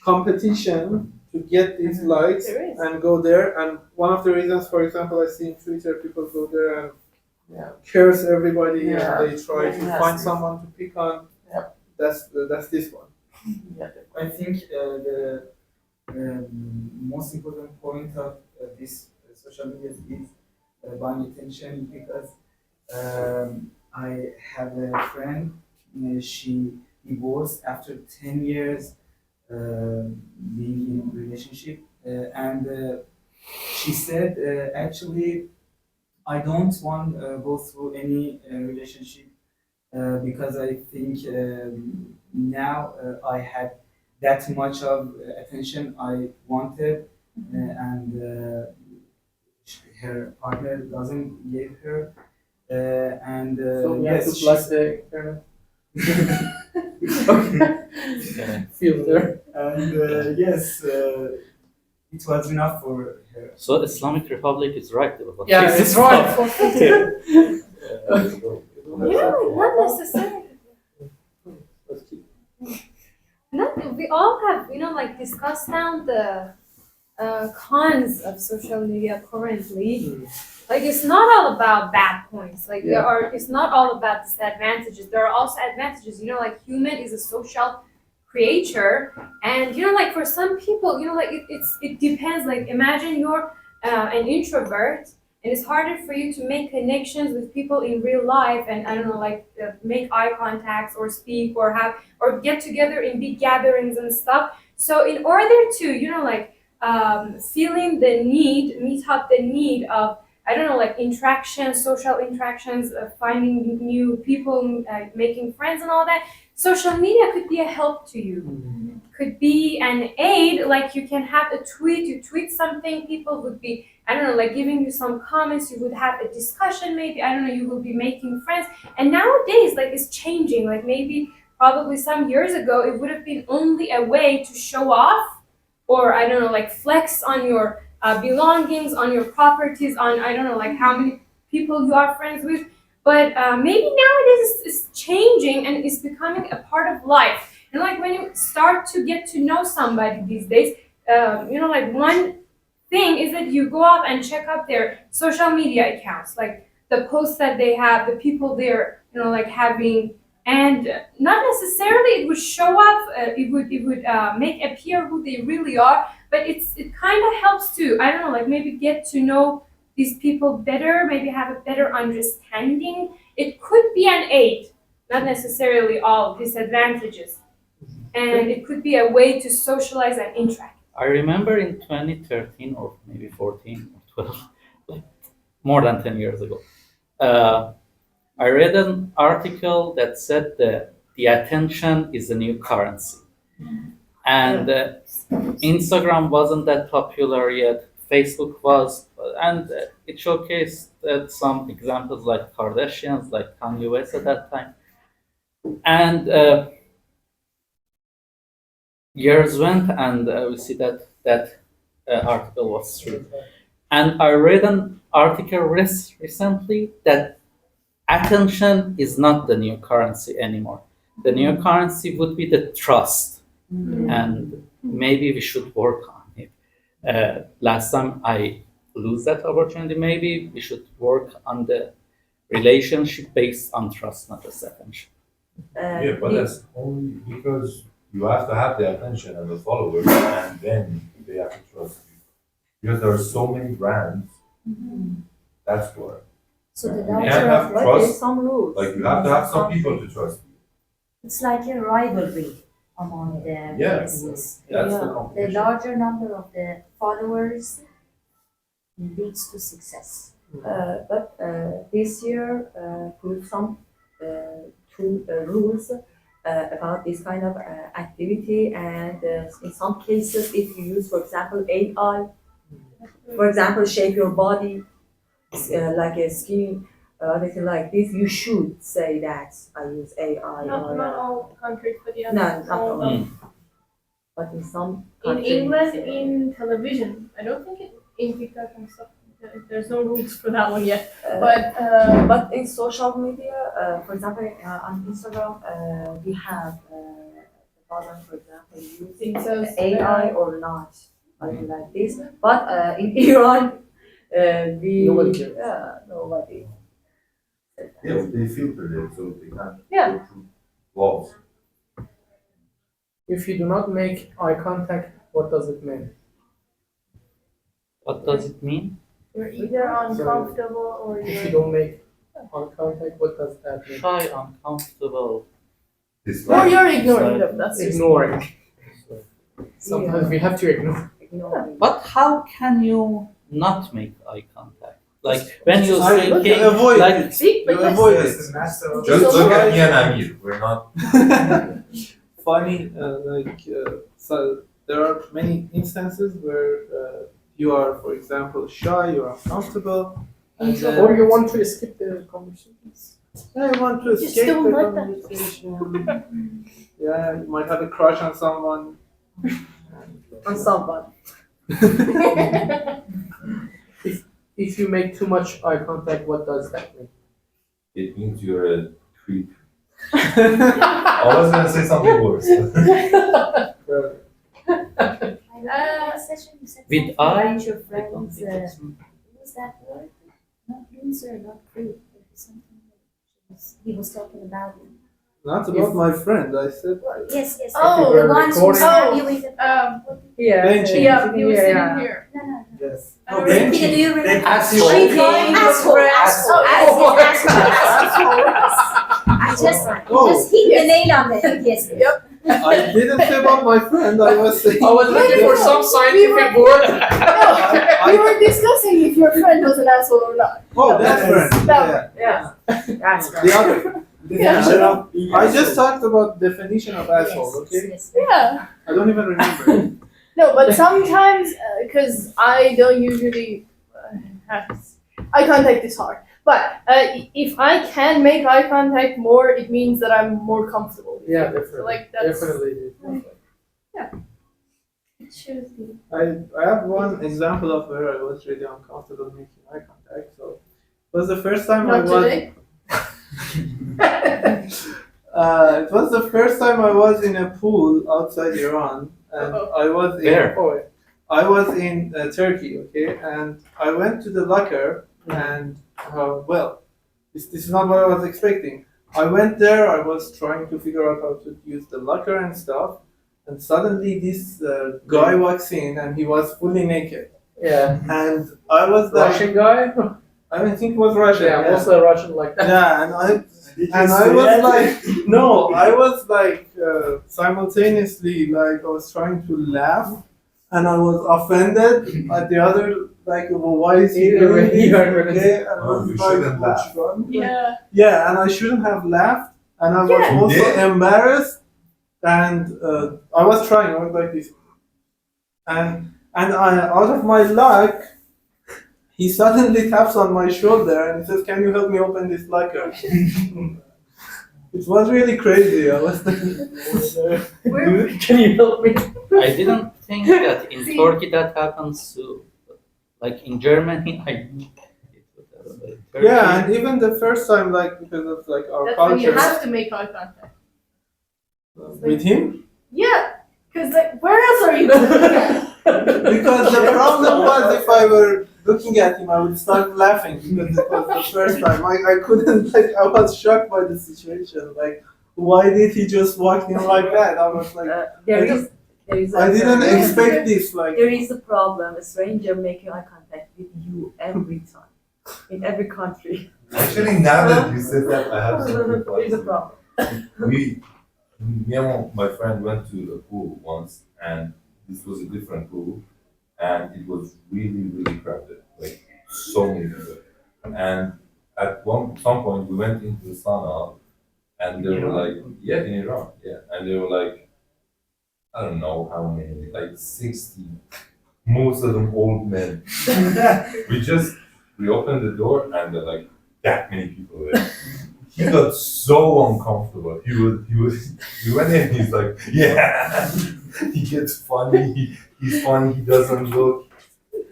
competition to get these likes
There is.
and go there. And one of the reasons, for example, I see in Twitter people go there and
Yeah.
curse everybody
Yeah.
and they try to
Yeah.
find someone to pick on.
Yep.
That's this one.
Yeah.
I think the most important point of this social media is buying attention because I have a friend, she divorced after 10 years being in a relationship, and she said, actually, I don't want go through any relationship because I think now I had that much of attention I wanted, and her partner doesn't give her. And
So we have
yes,
to plug the internet filter.
and yes, it was enough for her.
So Islamic Republic is right about
Yeah,
this
it's right.
stuff.
Not necessarily. We all have, like discussed down the cons of social media currently. Like it's not all about bad points. Like it's not all about disadvantages. There are also advantages. Like human is a social creature, and like for some people, like it depends. Like imagine you're an introvert, and it's harder for you to make connections with people in real life, and I don't know, like make eye contacts or speak or get together in big gatherings and stuff. So in order to feeling the need, meet up the need of, I don't know, like interactions, social interactions, finding new people, making friends and all that. Social media could be a help to you. Could be an aid, like you can have a tweet, you tweet something, people would be, I don't know, like giving you some comments, you would have a discussion maybe, I don't know, you will be making friends. And nowadays, like it's changing, like maybe probably some years ago, it would have been only a way to show off, or I don't know, like flex on your belongings, on your properties, on I don't know, like how many people you are friends with. But maybe nowadays it's changing and it's becoming a part of life. And like when you start to get to know somebody these days, like one thing is that you go out and check out their social media accounts, like the posts that they have, the people they're like having. And not necessarily it would show up, it would make appear who they really are, but it kind of helps to, I don't know, like maybe get to know these people better, maybe have a better understanding. It could be an aid, not necessarily all disadvantages. And it could be a way to socialize and interact.
I remember in 2013 or maybe 14 or 12, like more than 10 years ago, I read an article that said that the attention is the new currency. And Instagram wasn't that popular yet, Facebook was, and it showcased some examples like Kardashians, like Kanye West at that time. And years went, and we see that article was true. And I read an article recently that attention is not the new currency anymore. The new currency would be the trust, and maybe we should work on it. Last time I lose that opportunity, maybe we should work on the relationship based on trust, not just attention.
Yeah, but that's only because you have to have the attention and the followers, and then they have to trust you. Because there are so many brands, that's why.
So the
You can't
nature
have
of
But
trust.
there's some rules.
Like you have to have some people to trust you.
it's like a rivalry among the
Yeah.
businesses.
That's the
The
competition.
larger number of the followers leads to success.
But this year, with some two rules, about this kind of activity, and in some cases, if you use, for example, AI, for example, shape your body like a skin, anything like this, you should say that I use AI.
Not all countries, but yeah.
No, not
all
all.
of-
But in some
In
countries,
England, in television, I don't think in TikTok and stuff. There's no rules for that one yet. But
but in social media, for example, on Instagram, we have the button, for example, using
it says
AI or not, something like this. But in Iran, we
Nobody cares.
nobody.
Yeah, they filter it so they can't
Yeah.
go through walls.
If you do not make eye contact, what does it mean?
What does it mean?
You're either uncomfortable or
If you
you're.
don't make eye contact, what does that mean?
Shy, uncomfortable.
It's
Or
like,
you're ignoring them. That's just.
Ignoring. Sometimes we have to ignore.
Ignoring.
But how can you not make eye contact? Like when you
I
say,
look, avoid
like
it.
See, but
You
yes.
avoid it.
just look at me and Amir. We're not.
Funny, so there are many instances where you are, for example, shy, you're uncomfortable, and then
Or you want to skip the conversation.
you want to
Just
escape
don't
the
like that.
conversation. Yeah, you might have a crush on someone.
On someone.
If you make too much eye contact, what does that mean?
It means you're a creep. I was gonna say something worse.
Session, you said
with
something
eye,
about your
I don't
friends.
think it's
What was that word? Not loser, not creep. It was something that he was talking about.
Not about my friend, I said.
Yes, yes.
Oh,
the ones who
recording.
stab you with the.
Yeah.
Benching.
Yeah, he was
Yeah,
sitting
yeah.
here.
No, no.
Yes.
I don't know.
Do you remember?
Asshole.
Asshole. Asshole.
Oh,
I just
Oh.
hit the nail on the head. Yes.
Yep.
I didn't say about my friend, I was saying.
I was looking for some scientific word.
No, we were discussing if your friend was an asshole or not.
Oh, that friend.
That
Yeah.
Yeah. That's
The other. Definition
Yeah.
of, I just talked about definition of asshole, okay?
Yes.
Yeah.
I don't even remember.
No, but sometimes, because I don't usually have eye contact is hard. But if I can make eye contact more, it means that I'm more comfortable.
Yeah,
So,
definitely.
like that's.
Definitely.
It should be.
I have one example of where I was really uncomfortable making eye contact. So it was the first time
Not
I was.
today.
It was the first time I was in a pool outside Iran, and I was in.
Where?
I was in Turkey, okay, and I went to the locker, and well, this is not what I was expecting. I went there, I was trying to figure out how to use the locker and stuff, and suddenly this guy walks in, and he was fully naked,
Yeah.
and I was like,
Russian guy?
I don't think it was Russian.
Yeah, also Russian like that.
Yeah, and I was like, no, I was like simultaneously like I was trying to laugh, and I was offended at the other like, well, why is he doing this? Okay, and I was
You
like,
shouldn't
"What's
laugh."
wrong?"
Yeah.
Yeah, and I shouldn't have laughed, and I was
Yeah.
also
Yeah.
embarrassed, and I was trying. I was like this, and out of my luck. He suddenly taps on my shoulder and he says, "Can you help me open this locker?" It was really crazy. I was like,
Dude, can you help me?
I didn't think that in Turkey that happens too. Like in Germany, I knew it would happen, but in Turkey,
yeah, and even the first time, like because of like our
That's when you
culture
have to make eye contact.
with him,
Yeah. Because like, where else are you going?
because the problem was if I were looking at him, I would start laughing because it was the first time. I couldn't like I was shocked by the situation. Like, why did he just walk in like that? I was like,
There
I
is. There is.
I didn't
Yeah.
expect this. Like,
There is a problem. A stranger making eye contact with you every time, in every country.
Actually, now that you said that, I have something
There is a
funny.
problem.
Me and my friend went to a pool once, and this was a different pool, and it was really, really crowded, like so many people. And at some point, we went into the sauna, and they were like, yeah, in Iran, yeah, and they were like, I don't know how many, like 60, most of them old men. We opened the door and there like that many people there. He got so uncomfortable. He went in, he's like, yeah, he gets funny, he's funny, he doesn't look,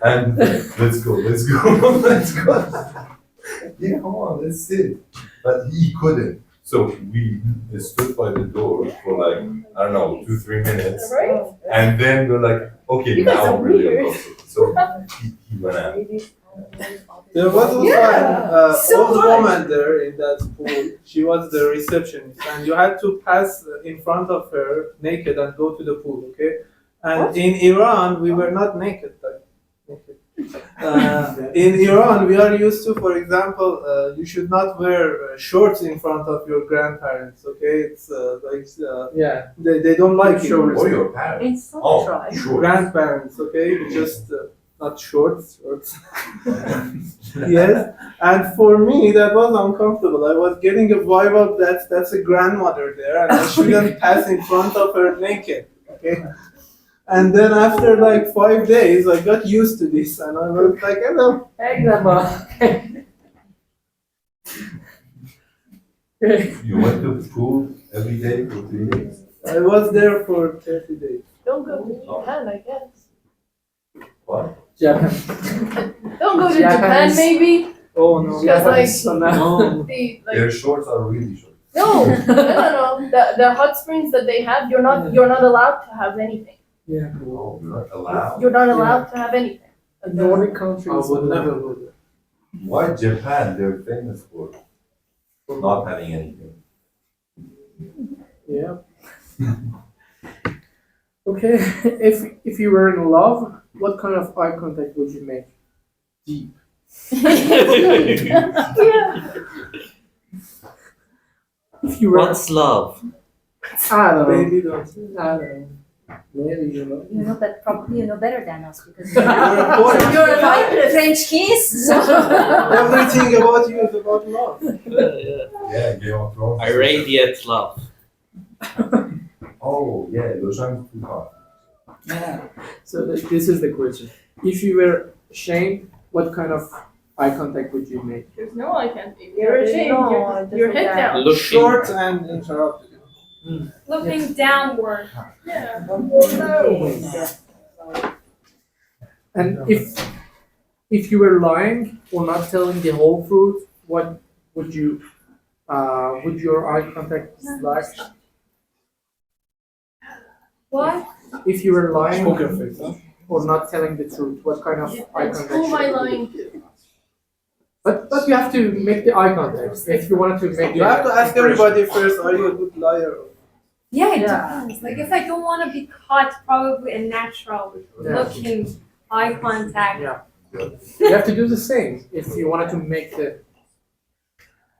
and let's go, let's go, let's go. Yeah, come on, let's sit. But he couldn't. So we stood by the door for like, I don't know, 2-3 minutes.
Right?
And then we're like, okay,
You guys
now
are
I'm really
weird.
uncomfortable. So he went out.
There was also
Yeah,
an
so
old
much.
woman there in that pool. She was the receptionist, and you had to pass in front of her naked and go to the pool. Okay, and
What?
in Iran we were not naked. Like, naked. In Iran, we are used to, for example, you should not wear shorts in front of your grandparents. Okay, it's
Yeah.
they don't like shorts.
Or your parents.
It's so
Oh,
dry.
sure.
Grandparents, okay, just not shorts. Yes, and for me that was uncomfortable. I was getting a vibe of that's a grandmother there, and I shouldn't pass in front of her naked. Okay, and then after like 5 days, I got used to this, and I was like, hello.
Hey, Grandma.
You went to the pool every day for 3 days?
I was there for 30 days.
Don't go to Japan, I guess.
What?
Japan.
Don't go to
Japanese.
Japan, maybe.
Oh no.
Because, like,
So now.
No.
Their shorts are really short.
No, no. The hot springs that they have, you're not allowed to have anything.
Yeah.
Oh, you're not allowed.
You're not allowed to have anything.
Nordic
I
countries.
would never go there.
Why Japan? They're famous for not having anything.
Yeah. Okay. If you were in love, what kind of eye contact would you make? Deep.
Yeah.
If you were.
What's love?
I don't know.
Baby, don't.
I don't know. Maybe you know.
You know, but probably you know better than us because
You're a Polish.
you're a French kiss. So.
Everything about you is about love.
Yeah, Game of Thrones.
I radiate love.
Oh, yeah, Loshan too hot.
Yeah.
So this is the question. If you were ashamed, what kind of eye contact would you make?
There's no I can't be. You're ashamed.
No,
Your head
just
down.
Looking.
Short and interrupted.
Looking downward.
Yeah.
And if you were lying or not telling the whole truth, what would you would your eye contact like?
What?
If you were lying
Poker face, huh?
or not telling the truth, what kind of eye
And
contact?
who am I
should it be?
lying to?
But you have to make the eye contact. If you wanted to make
You have to ask everybody first, are you a good liar?
Yeah, it
Yeah.
depends. Like if I don't want to be caught, probably a natural
Yeah.
looking eye contact.
Yeah. You have to do the same if you wanted to make the.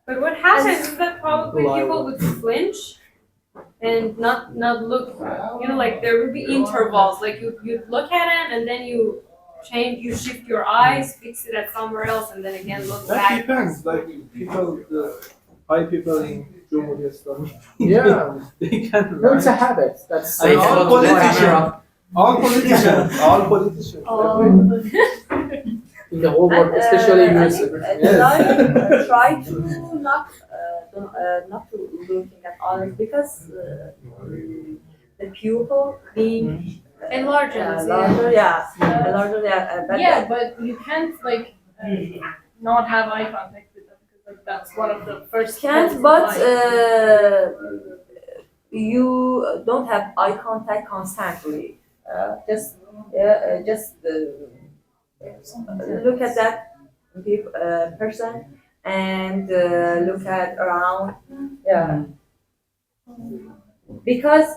But what happens is that probably
Lie.
people would flinch and not look. You know, like there would be intervals. Like you look at it and then you shift your eyes, fix it at somewhere else, and then again look
That
back.
depends. Like people, the high people in Cumhuriyet Islami,
Yeah.
they can.
No, it's a habit. That's
They
all
follow the
politicians.
camera.
All politicians. All politicians.
Oh.
in the whole world, especially
I
USA.
think,
Yes.
try to not to looking at others because the pupil being
Enlarges,
larger, larger, but
Yeah, but you can't like not have eye contact with them because like that's one of the first.
can't,
tests of
but
life.
you don't have eye contact constantly. Just look at that person and look at around. Yeah, because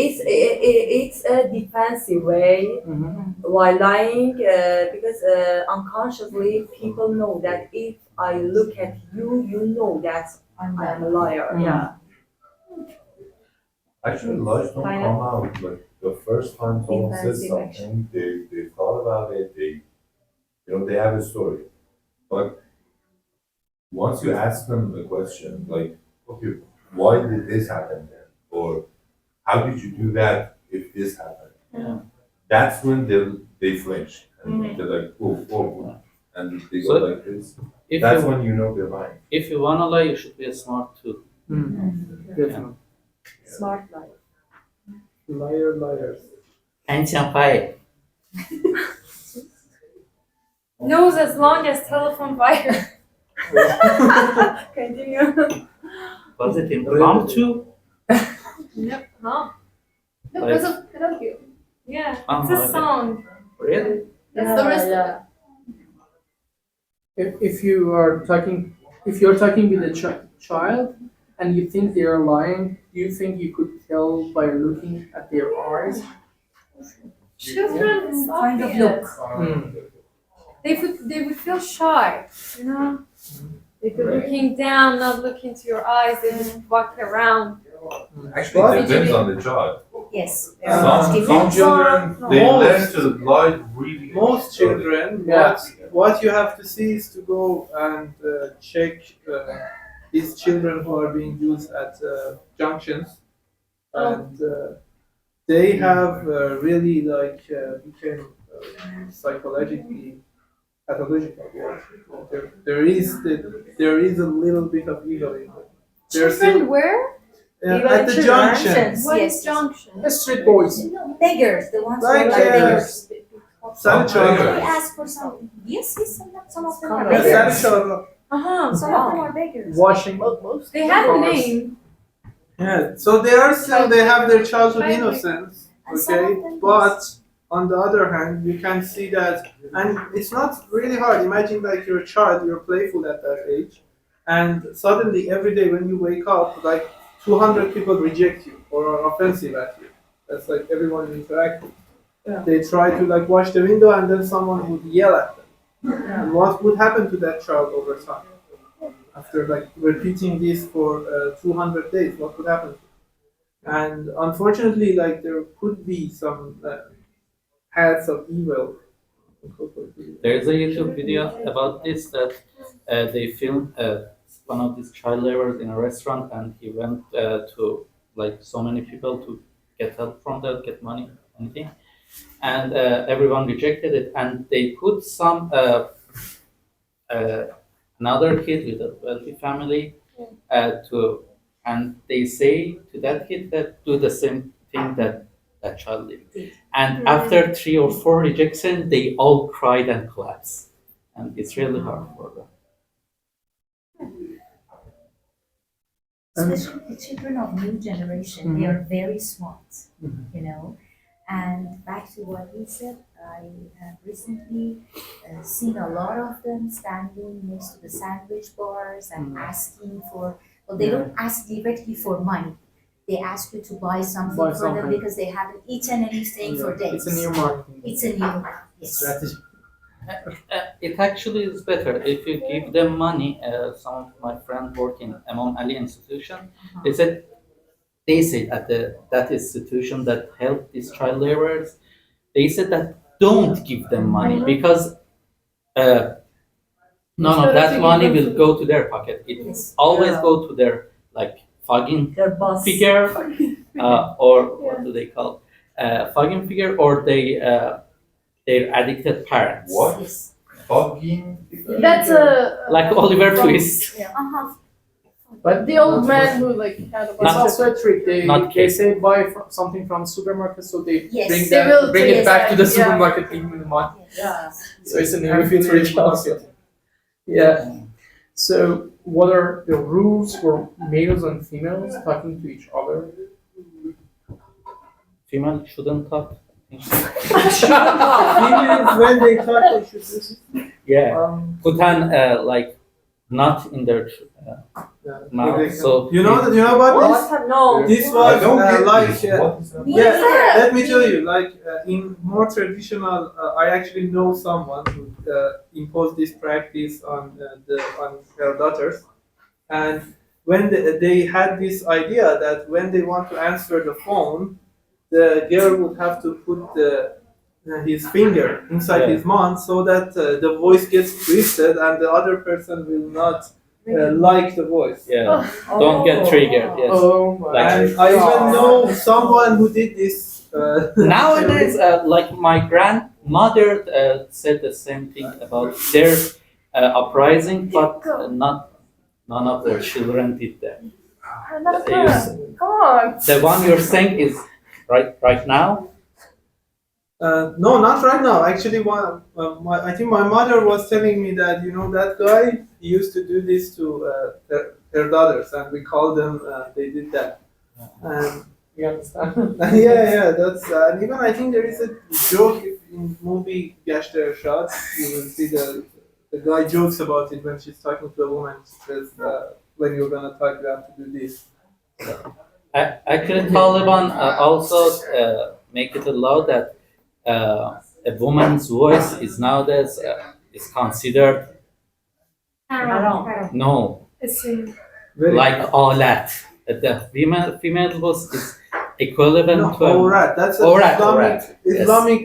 it's a defensive way while lying because unconsciously people know that if I look at you, you know that I'm a liar. Yeah.
Actually, lies don't
Kind
come out. Like the first time someone says
Defensive
something, they thought about it. They have a story. But once you ask them a question, like okay, why did this happen then? Or how did you do that if this happened?
Yeah.
That's when they flinch and they're like, oh, and they go
So
like this.
If
That's
you
when you know they're lying.
if you wanna lie, you should be smart too.
Definitely.
Smart life.
Liars.
Handsome pie.
Nose as long as telephone wire. Continue.
Was it impromptu?
Yep. Huh?
No,
Like-
because of Pinocchio.
Yeah. It's
Okay.
a song.
Really?
That's the rest of it.
If you're talking with a child and you think they are lying, do you think you could tell by looking at their eyes?
Children, it's
Kind of
obvious.
look.
They would feel shy, you know? They could looking down, not looking to your eyes, they just walk around.
Actually,
What?
it depends on the child.
Yes.
Some children, they
Most-
learn to lie really
Most
early.
children,
Yeah.
what you have to see is to go and check these children who are being used at junctions, and they have really became psychologically pathological. Yeah. There is a little bit of evil in them. They're
Children where?
at the junctions.
What
Yes.
junction?
The street boys.
Beggars, the ones who
Like,
are like beggars.
Sancho.
They ask for some. Yes, some of them are
Yeah,
beggars.
Sancho.
Uh-huh.
Some of them are beggars.
Washing.
They have a
Cars.
name.
Yeah, so they have their childhood innocence,
And some
okay?
of them,
But on the other hand, you can see that, and it's not really hard. Imagine like you're a child, you're playful at that age, and suddenly every day when you wake up, like 200 people reject you or are offensive at you. That's like everyone you interact with.
Yeah.
They try to like wash the window, and then someone would yell at them. And what would happen to that child over time? After like repeating this for 200 days, what would happen? And unfortunately, like there could be some paths of evil.
There's a YouTube video about this that they filmed one of these child laborers in a restaurant, and he went to like so many people to get help from them, get money, anything, and everyone rejected it, and they put some another kid with a wealthy family and they say to that kid that do the same thing that that child did. And after 3 or 4 rejection, they all cried and collapsed. And it's really hard for them.
Especially the children of new generation, they are very smart, you know. And back to what he said, I have recently seen a lot of them standing next to the sandwich bars and asking for, well, they don't ask directly for money. They ask you to buy something
Buy
for
something.
them because they haven't eaten anything for days.
It's a new marketing
It's a new yes.
strategy.
It actually is better if you give them money. Some of my friends work in Imam Ali institution. They said at that institution that help these child laborers, they said that don't give them money because none of that money will go to their pocket. It will
Yes.
always go to their like fucking
Their boss.
figure or what do they call fucking figure or their addicted parents.
What?
Yes.
Fucking.
That's a
Like Oliver Twist.
Uh-huh.
But
the old man who like had a
It's
bunch of
also a trick. They
Not
they
cake.
say buy something from supermarket, so they
Yes.
bring
They will
bring
take
it back to the
it, yeah.
supermarket, give me the money.
Yeah.
So it's a new trick also. Yeah. So what are the rules for males and females talking to each other?
Female shouldn't talk.
Females, when they talk, they should listen.
Yeah. Put on like not in their mouth. So
You know about this?
What? No.
This
I
was
don't get
like
this. What is that?
yeah. Let me tell you, like in more traditional, I actually know someone who imposed this practice on her daughters, and when they had this idea that when they want to answer the phone, the girl would have to put his finger inside
Yeah.
his mouth so that the voice gets twisted and the other person will not like the voice.
Yeah. Don't get triggered. Yes.
Oh my
Like-
And I even know someone who did this.
Nowadays, like my grandmother said the same thing about their uprising, but none of their children did that. Yes.
Come on.
The one you're saying is right now.
No, not right now. Actually, I think my mother was telling me that that guy he used to do this to their daughters, and we called them. They did that, and
You understand?
yeah, that's and even I think there is a joke in movie Gashter Shots. You will see the guy jokes about it when she's talking to a woman. She says, "When you're gonna talk, you have to do this."
Actually, Taliban also make it a law that a woman's voice is nowadays is considered no
Very
like alat. The female voice is equivalent
no,
to a
Aurat. That's an
Aurat,
Islamic,
Aurat. Yes.
Islamic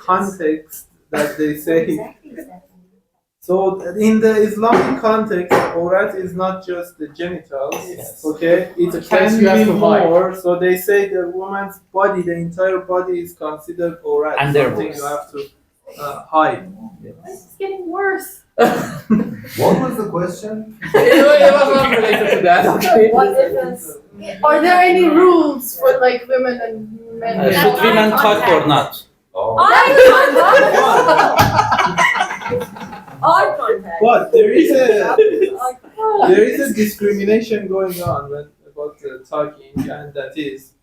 context that they say.
Exactly.
So in the Islamic context, Aurat is not just the genitals.
Yes.
Okay, it
a place
can
you have
be
to hide.
more. So they say the woman's body, the entire body, is considered Aurat.
And their
something
voice.
you have to hide.
This is getting worse.
What was the question?
It was not related to that. Okay.
What difference?
Are there any rules for like women and men?
should women talk or not?
Oh,
Eye contact.
But there is a
Eye contact.
there is a discrimination going on about talking, and that is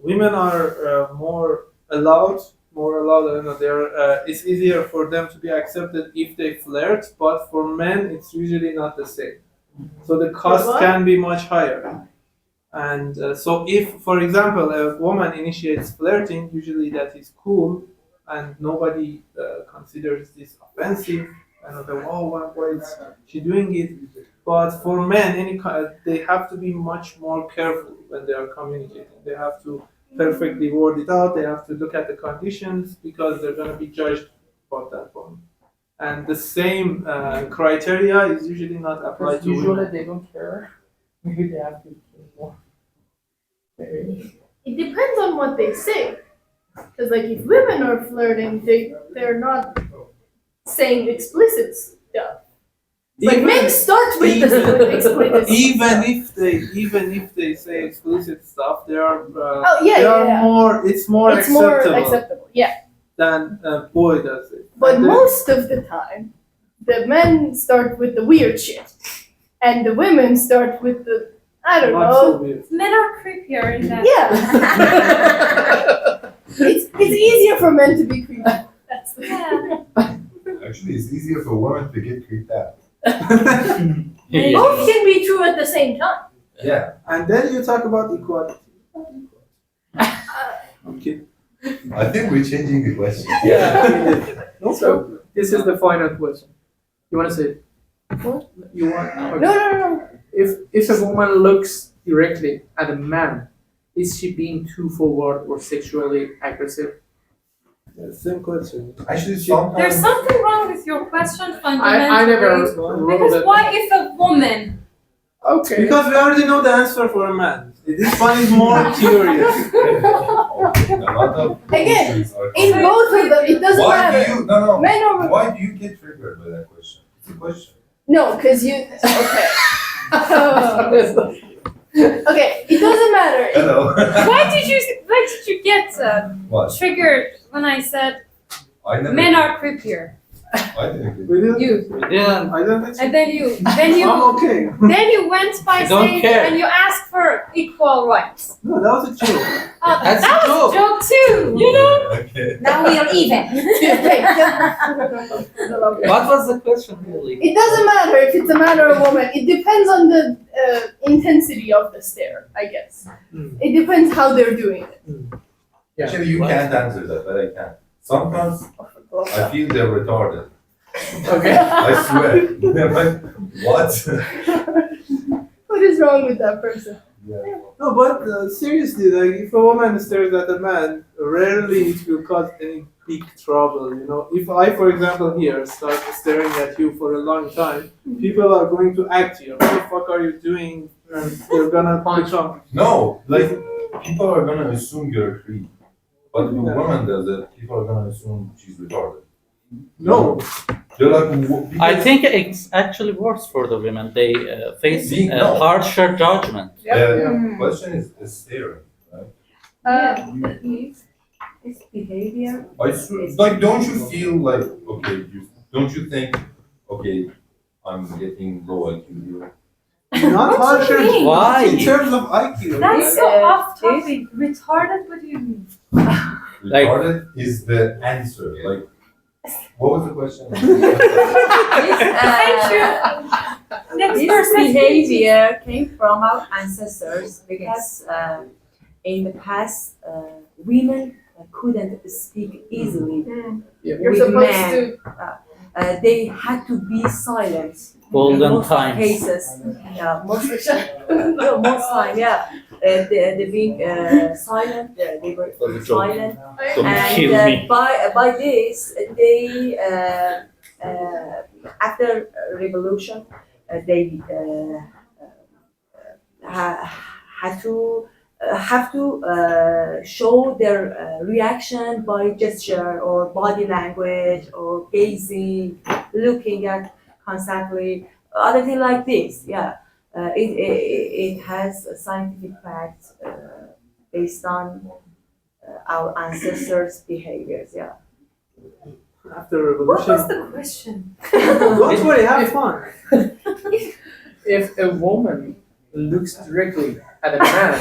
women are more allowed. I don't know. It's easier for them to be accepted if they flirt, but for men, it's usually not the same. So the cost
What?
can be much higher. And so, if, for example, a woman initiates flirting, usually that is cool, and nobody considers this offensive. And they're why is she doing it? But for men, they have to be much more careful when they are communicating. They have to perfectly word it out. They have to look at the conditions because they're going to be judged about that one. And the same criteria is usually not applied
Because
to
usually
women.
they don't care. Maybe they have to do more. Maybe.
It depends on what they say. Because like if women are flirting, they're not saying explicit stuff. Like men start with the explicit stuff.
Even if they say explicit stuff, they are
Oh, yeah,
they
yeah,
are
yeah.
more. It's more
It's more
acceptable
acceptable, yeah.
than a boy does it.
But
And then-
most of the time, the men start with the weird shit, and the women start with the I don't
not so
know.
weird.
Men are creepier in that.
Yeah, it's easier for men to be creepy. That's the
Yeah.
actually, it's easier for women to get creeped out.
Yeah.
Both can be true at the same time.
Yeah.
And then you talk about equality. Okay.
I think we're changing the question.
Yeah.
No
So this is the final question. You want to say it?
What?
You want? Okay.
No.
If a woman looks directly at a man, is she being too forward or sexually aggressive?
Yeah, same question.
Actually, sometimes
There's something wrong with your question fundamentally.
I never wrote
Because
it.
why if a woman?
Okay.
Because we already know the answer for a man. This one is more curious.
a lot of
Again,
questions are
In both of them, it doesn't
why
matter.
do you no
Men or women.
why do you get triggered by that question? It's a question.
No, because you. Okay. Okay, it doesn't matter.
Hello.
Why did you get
What?
triggered when I said
I never.
men are creepier?
I didn't get
We didn't.
You.
Yeah.
I don't think so.
And then you
I'm okay.
then you went by
I don't
saying
care.
and you asked for equal rights.
No, that was a joke.
That's
that
a
was a joke too, you know?
Okay.
Now we are even.
What was the question really?
It doesn't matter if it's a man or a woman. It depends on the intensity of the stare, I guess.
Mm.
It depends how they're doing it.
Yeah.
Actually, you can't answer that, but I can. Sometimes I feel they're retarded.
Okay.
I swear. They're like, what?
What is wrong with that person?
Yeah.
No, but seriously, like if a woman stares at a man, rarely it will cause any big trouble. You know, if I, for example, here start staring at you for a long time, people are going to act here. What the fuck are you doing? And they're gonna become.
No, like people are gonna assume you're a creep. But if a woman does it, people are gonna assume she's retarded.
No.
They're like,
I think it's actually worse for the women. They face
See,
a
no.
harsher judgment.
the question is staring, right?
It's behavior.
Like, don't you feel like, okay, don't you think, okay, I'm getting low IQ here?
Not harsher.
mean?
Why?
In terms of IQ.
That's so
Uh,
off topic. Retarded? What do you mean?
Like-
Retarded is the answer. Like, what was the question?
Thank you. Next
This
person.
behavior came from our ancestors because in the past, women couldn't speak easily.
You're
with
supposed
men.
to.
They had to be silent.
Golden
most
times.
cases. Yeah, most time, yeah. They being silent, they were
Was a joke.
silent.
Don't
And
kill me.
by this, they after revolution, they had to have to show their reaction by gesture or body language or gazing, looking at constantly, other thing like this. Yeah, it has a scientific facts based on our ancestors' behaviors. Yeah.
After
What was
revolution.
the question?
Don't worry, have fun.
If a woman looks directly at a man,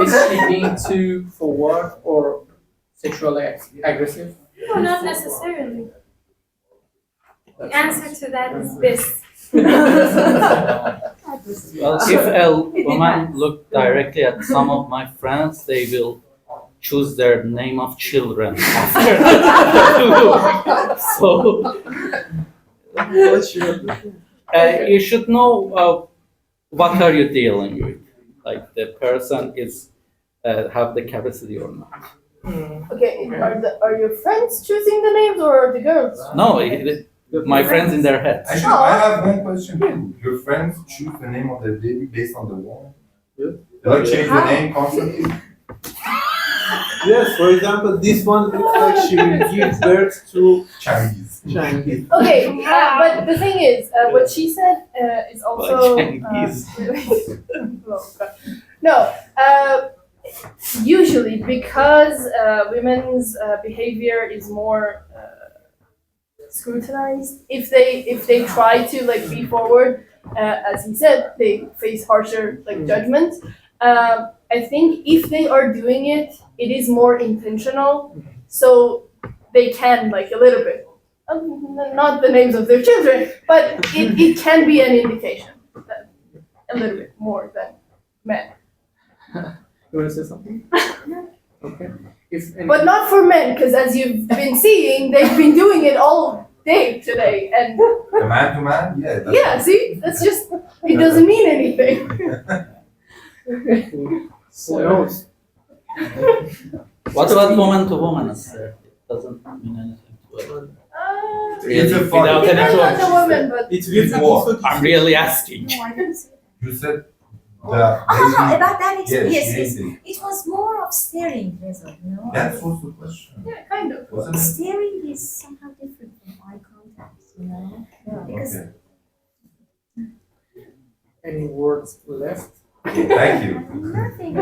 is she being too forward or sexually aggressive?
No, not necessarily. The answer to that is this.
Well, if a woman look directly at some of my friends, they will choose their name of children after the look. So
What's your
you should know what are you dealing with. Like the person is have the capacity or not.
Okay, are your friends choosing the names or the girls?
No, my friends in their heads.
Actually, I have one question too. Your friends choose the name of their baby based on the woman?
Yeah.
They like change the name constantly?
Yes, for example, this one looks like she will give birth to
Chinese.
Chinese.
Okay, but the thing is, what she said is also
Chinese.
Oh, God. No, usually because women's behavior is more scrutinized. If they try to like be forward, as he said, they face harsher like judgment. I think if they are doing it, it is more intentional, so they can like a little bit. Not the names of their children, but it can be an indication that a little bit more than men.
You want to say something? Okay.
But not for men, because as you've been seeing, they've been doing it all day today, and
The man to man? Yeah. That's
yeah, see, that's just it doesn't mean anything.
Who knows?
What about woman to woman? Sir? It doesn't mean anything to us.
It's a fun-
Without any
Depends on the
choice.
woman, but
It will
It's more.
also
I'm really asking.
No, I didn't say.
You said
Oh,
the
about that
yeah,
experience.
she
Yes,
hates it.
it was more of staring, Reza, you know.
That was the question.
yeah, kind of.
Wasn't it?
Staring is somehow different from eye contact, you know. Because
Okay.
Any words left?
Thank you.
nothing,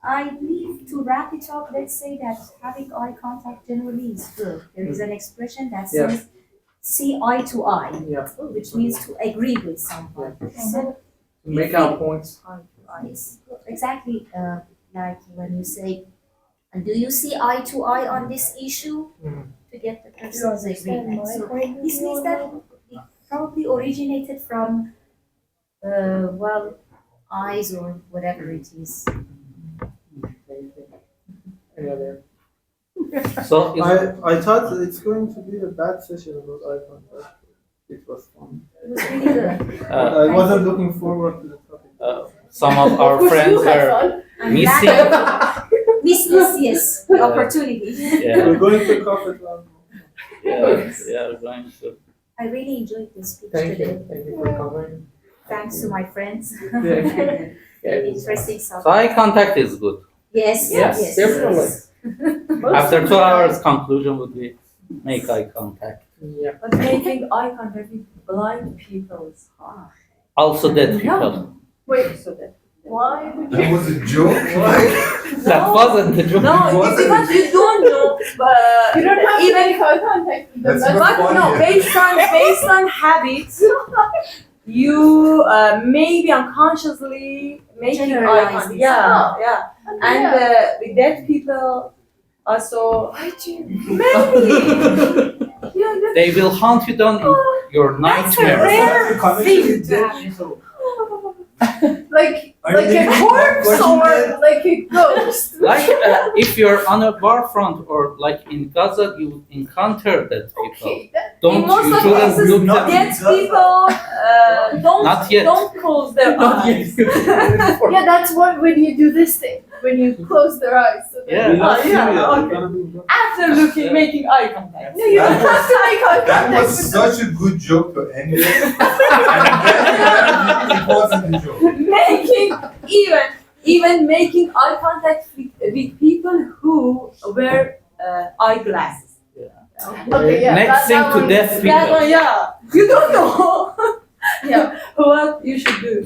I believe to wrap it up, let's say that having eye contact generally is good. There is an expression that
Yeah.
says see eye to eye,
Yeah.
which means to agree with someone. So
Make our points.
it's exactly like when you say, do you see eye to eye on this issue?
Mhm.
To get the person's agreement. So this means that it probably originated from, well, eyes or whatever it is.
Any other?
So is,
I thought it's going to be a bad session about eye contact. It was fun.
It was really good.
uh,
I wasn't looking forward to the topic.
some of our
Of course
friends
you had
are
fun.
I'm
missing.
glad miss this, yes, the opportunity.
Yeah,
We're going to coffee club.
yeah, going to.
I really enjoyed this speech
Thank
today.
you. Thank you for coming.
Thanks to my friends.
Yeah. Yeah.
Interesting stuff.
So eye contact is good.
Yes,
Yes,
yes.
definitely.
After 2 hours, conclusion would be make eye contact.
Yeah.
But making eye contact with blind people is hard.
Also dead people.
Wait,
So that.
why would
That
you?
was a joke.
That wasn't the joke.
No, it's because you don't know. But
You don't have to
even
make eye contact with them.
That's
That's
not
but no,
funny.
based on habits, you maybe unconsciously making eye
Generalize
contact.
this.
Yeah, yeah. And
Yeah.
with deaf people, also maybe. Yeah, that's
They will hunt you down in your
That's a
nightmares.
rare
Connection
thing
with
to
dead
happen.
people.
like
Are you
like a
living
corpse
Watching
or
that?
like a ghost.
Like if you're on a bar front or like in Gaza, you encounter dead people.
Okay, that,
Don't
In most
you
of
shouldn't
cases,
look
not
them.
deaf people
Not yet.
don't close their
Not yet.
eyes.
yeah, that's what when you do this thing when you close their eyes. So that-
Yeah.
We're not
Oh, yeah,
Syria,
okay.
we're gonna be-
After making eye contact.
No, you don't have to make eye
That
contact
was
with them.
such a good joke to end with. And then it wasn't a joke.
Making even making eye contact with people who wear eyeglasses.
Okay, yeah.
Next thing to
one-
deaf
That
people.
one, yeah. You don't know
Yeah.
what you should do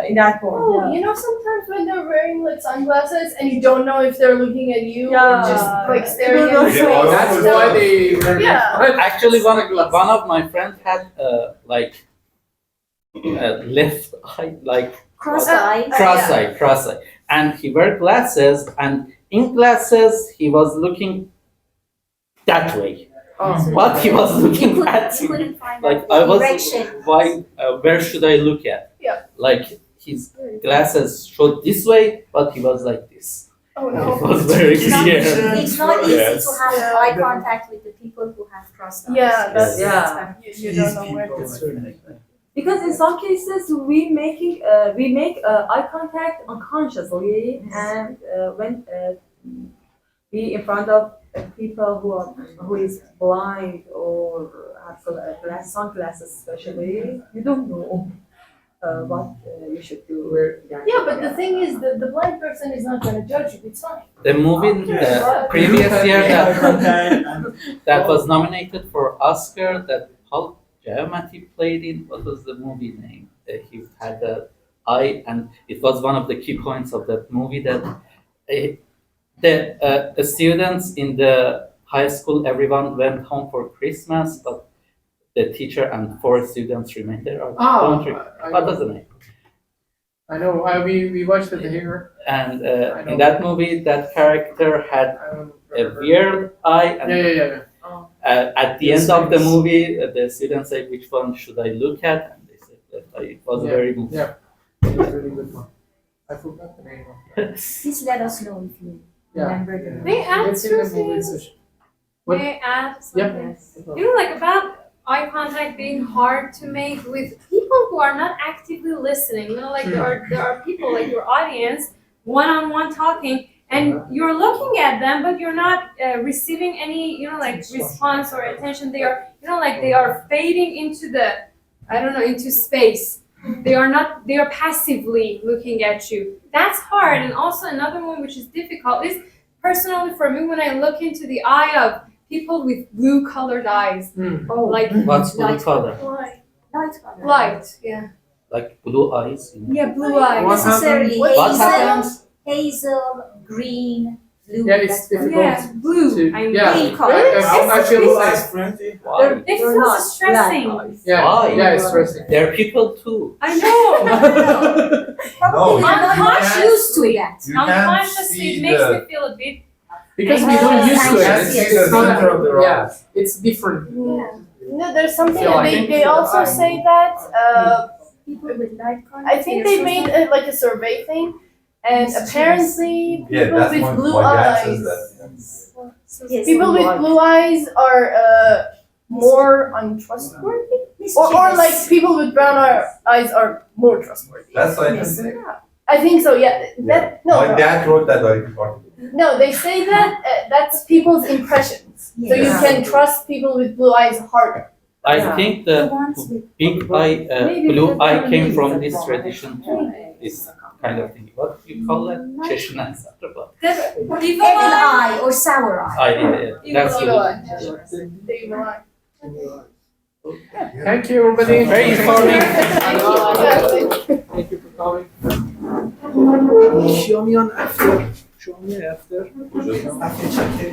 in that point.
Oh,
Yeah.
you know, sometimes when they're wearing like sunglasses and you don't know if they're looking at you or
Yeah.
just like staring
You
at
don't
you.
know.
That's why they wear
Yeah.
Actually, one of my friends had like left eye, like
Cross eyes.
cross eye, and he wear glasses, and in glasses he was looking that way, but he was looking
You
at
couldn't find
like
out
I
the
was
direction.
why where should I look at?
Yeah.
Like his glasses showed this way, but he was like this.
Oh
It
no.
was very
It's not,
clear.
it's not easy
Yes.
to have eye contact with the people who have crossed eyes.
Yeah, that's
Yeah.
You don't know where to.
Because in some cases we make eye contact unconsciously, and when we in front of people who is blind or have sunglasses especially, you don't know what you should do.
Yeah, but the thing is that the blind person is not gonna judge you. It's fine.
The movie the previous year that was nominated for Oscar that Paul Giamatti played in. What was the movie name? He had the eye, and it was one of the key points of that movie that the students in the high school, everyone went home for Christmas, but the teacher and 4 students remained there. Don't what was the name?
I know. We watched it here.
And in that movie, that character had
I don't
a
remember.
weird eye, and
Yeah.
at the end of the movie, the students say, "Which one should I look at?" And they said that it was a
Yeah.
very moving.
Yeah. It was a really good one. I forgot the name of it.
Please let us know if you
Yeah.
remember the
May I add
It's in the
something?
movie session. What?
May I add
Yep.
something? You know, like about eye contact being hard to make with people who are not actively listening. You know, like there are people like your audience, one-on-one talking, and you're looking at them, but you're not receiving any, you know, like response or attention. They are, you know, like they are fading into the, I don't know, into space. They are not. They are passively looking at you. That's hard. And also another one which is difficult is personally for me when I look into the eye of people with blue-colored eyes, like
What's blue
Light
color?
light color.
light, yeah,
Like blue eyes? You know?
yeah, blue eyes.
What
Necessarily
What
hazel,
happens?
hazel, green, blue.
Yeah, it's
that's
difficult.
Yeah, blue.
to-
I mean,
yeah.
green color.
I feel
Blue
like
eyes friendly.
Why?
It
They're
feels
not
stressing.
black eyes.
yeah,
Why?
yeah, it's stressing.
They're people too.
I know.
No, you
Unconscious
can't-
used to that.
You can't
Unconsciously,
see
it makes
the,
me feel a bit.
Because we don't used to
you
it.
can't
Yes,
see
yes.
the
It's not
center of the
yeah,
eyes.
it's different.
No, there's something
feel
that
like-
they also say that
People with light color.
I think they made like a survey thing, and apparently
Yeah,
people
that's
with
my,
blue
my dad
eyes,
says that.
Yes.
people with blue eyes are more untrustworthy, or like people with brown eyes are more trustworthy.
That's scientific.
I think so. Yeah. That no.
My
no.
dad wrote that article.
No, they say that that's people's impressions. So you
Yes.
can trust people with blue eyes harder.
I
Yeah.
think
The
the
ones with
big eye,
Maybe
blue
because
eye
they're
came
ladies
from
and
this
more
tradition,
attention.
this kind of thing. What do you call that? Chechen ancestor, but
Evil
Evil
eye.
eye or sour eye.
that's
Evil
the
eye. The evil eye.
Thank you, everybody.
very informative.
Thank you for coming.
کیا میان افتر؟ شما میای افتر؟
کجا؟
افتر چکری؟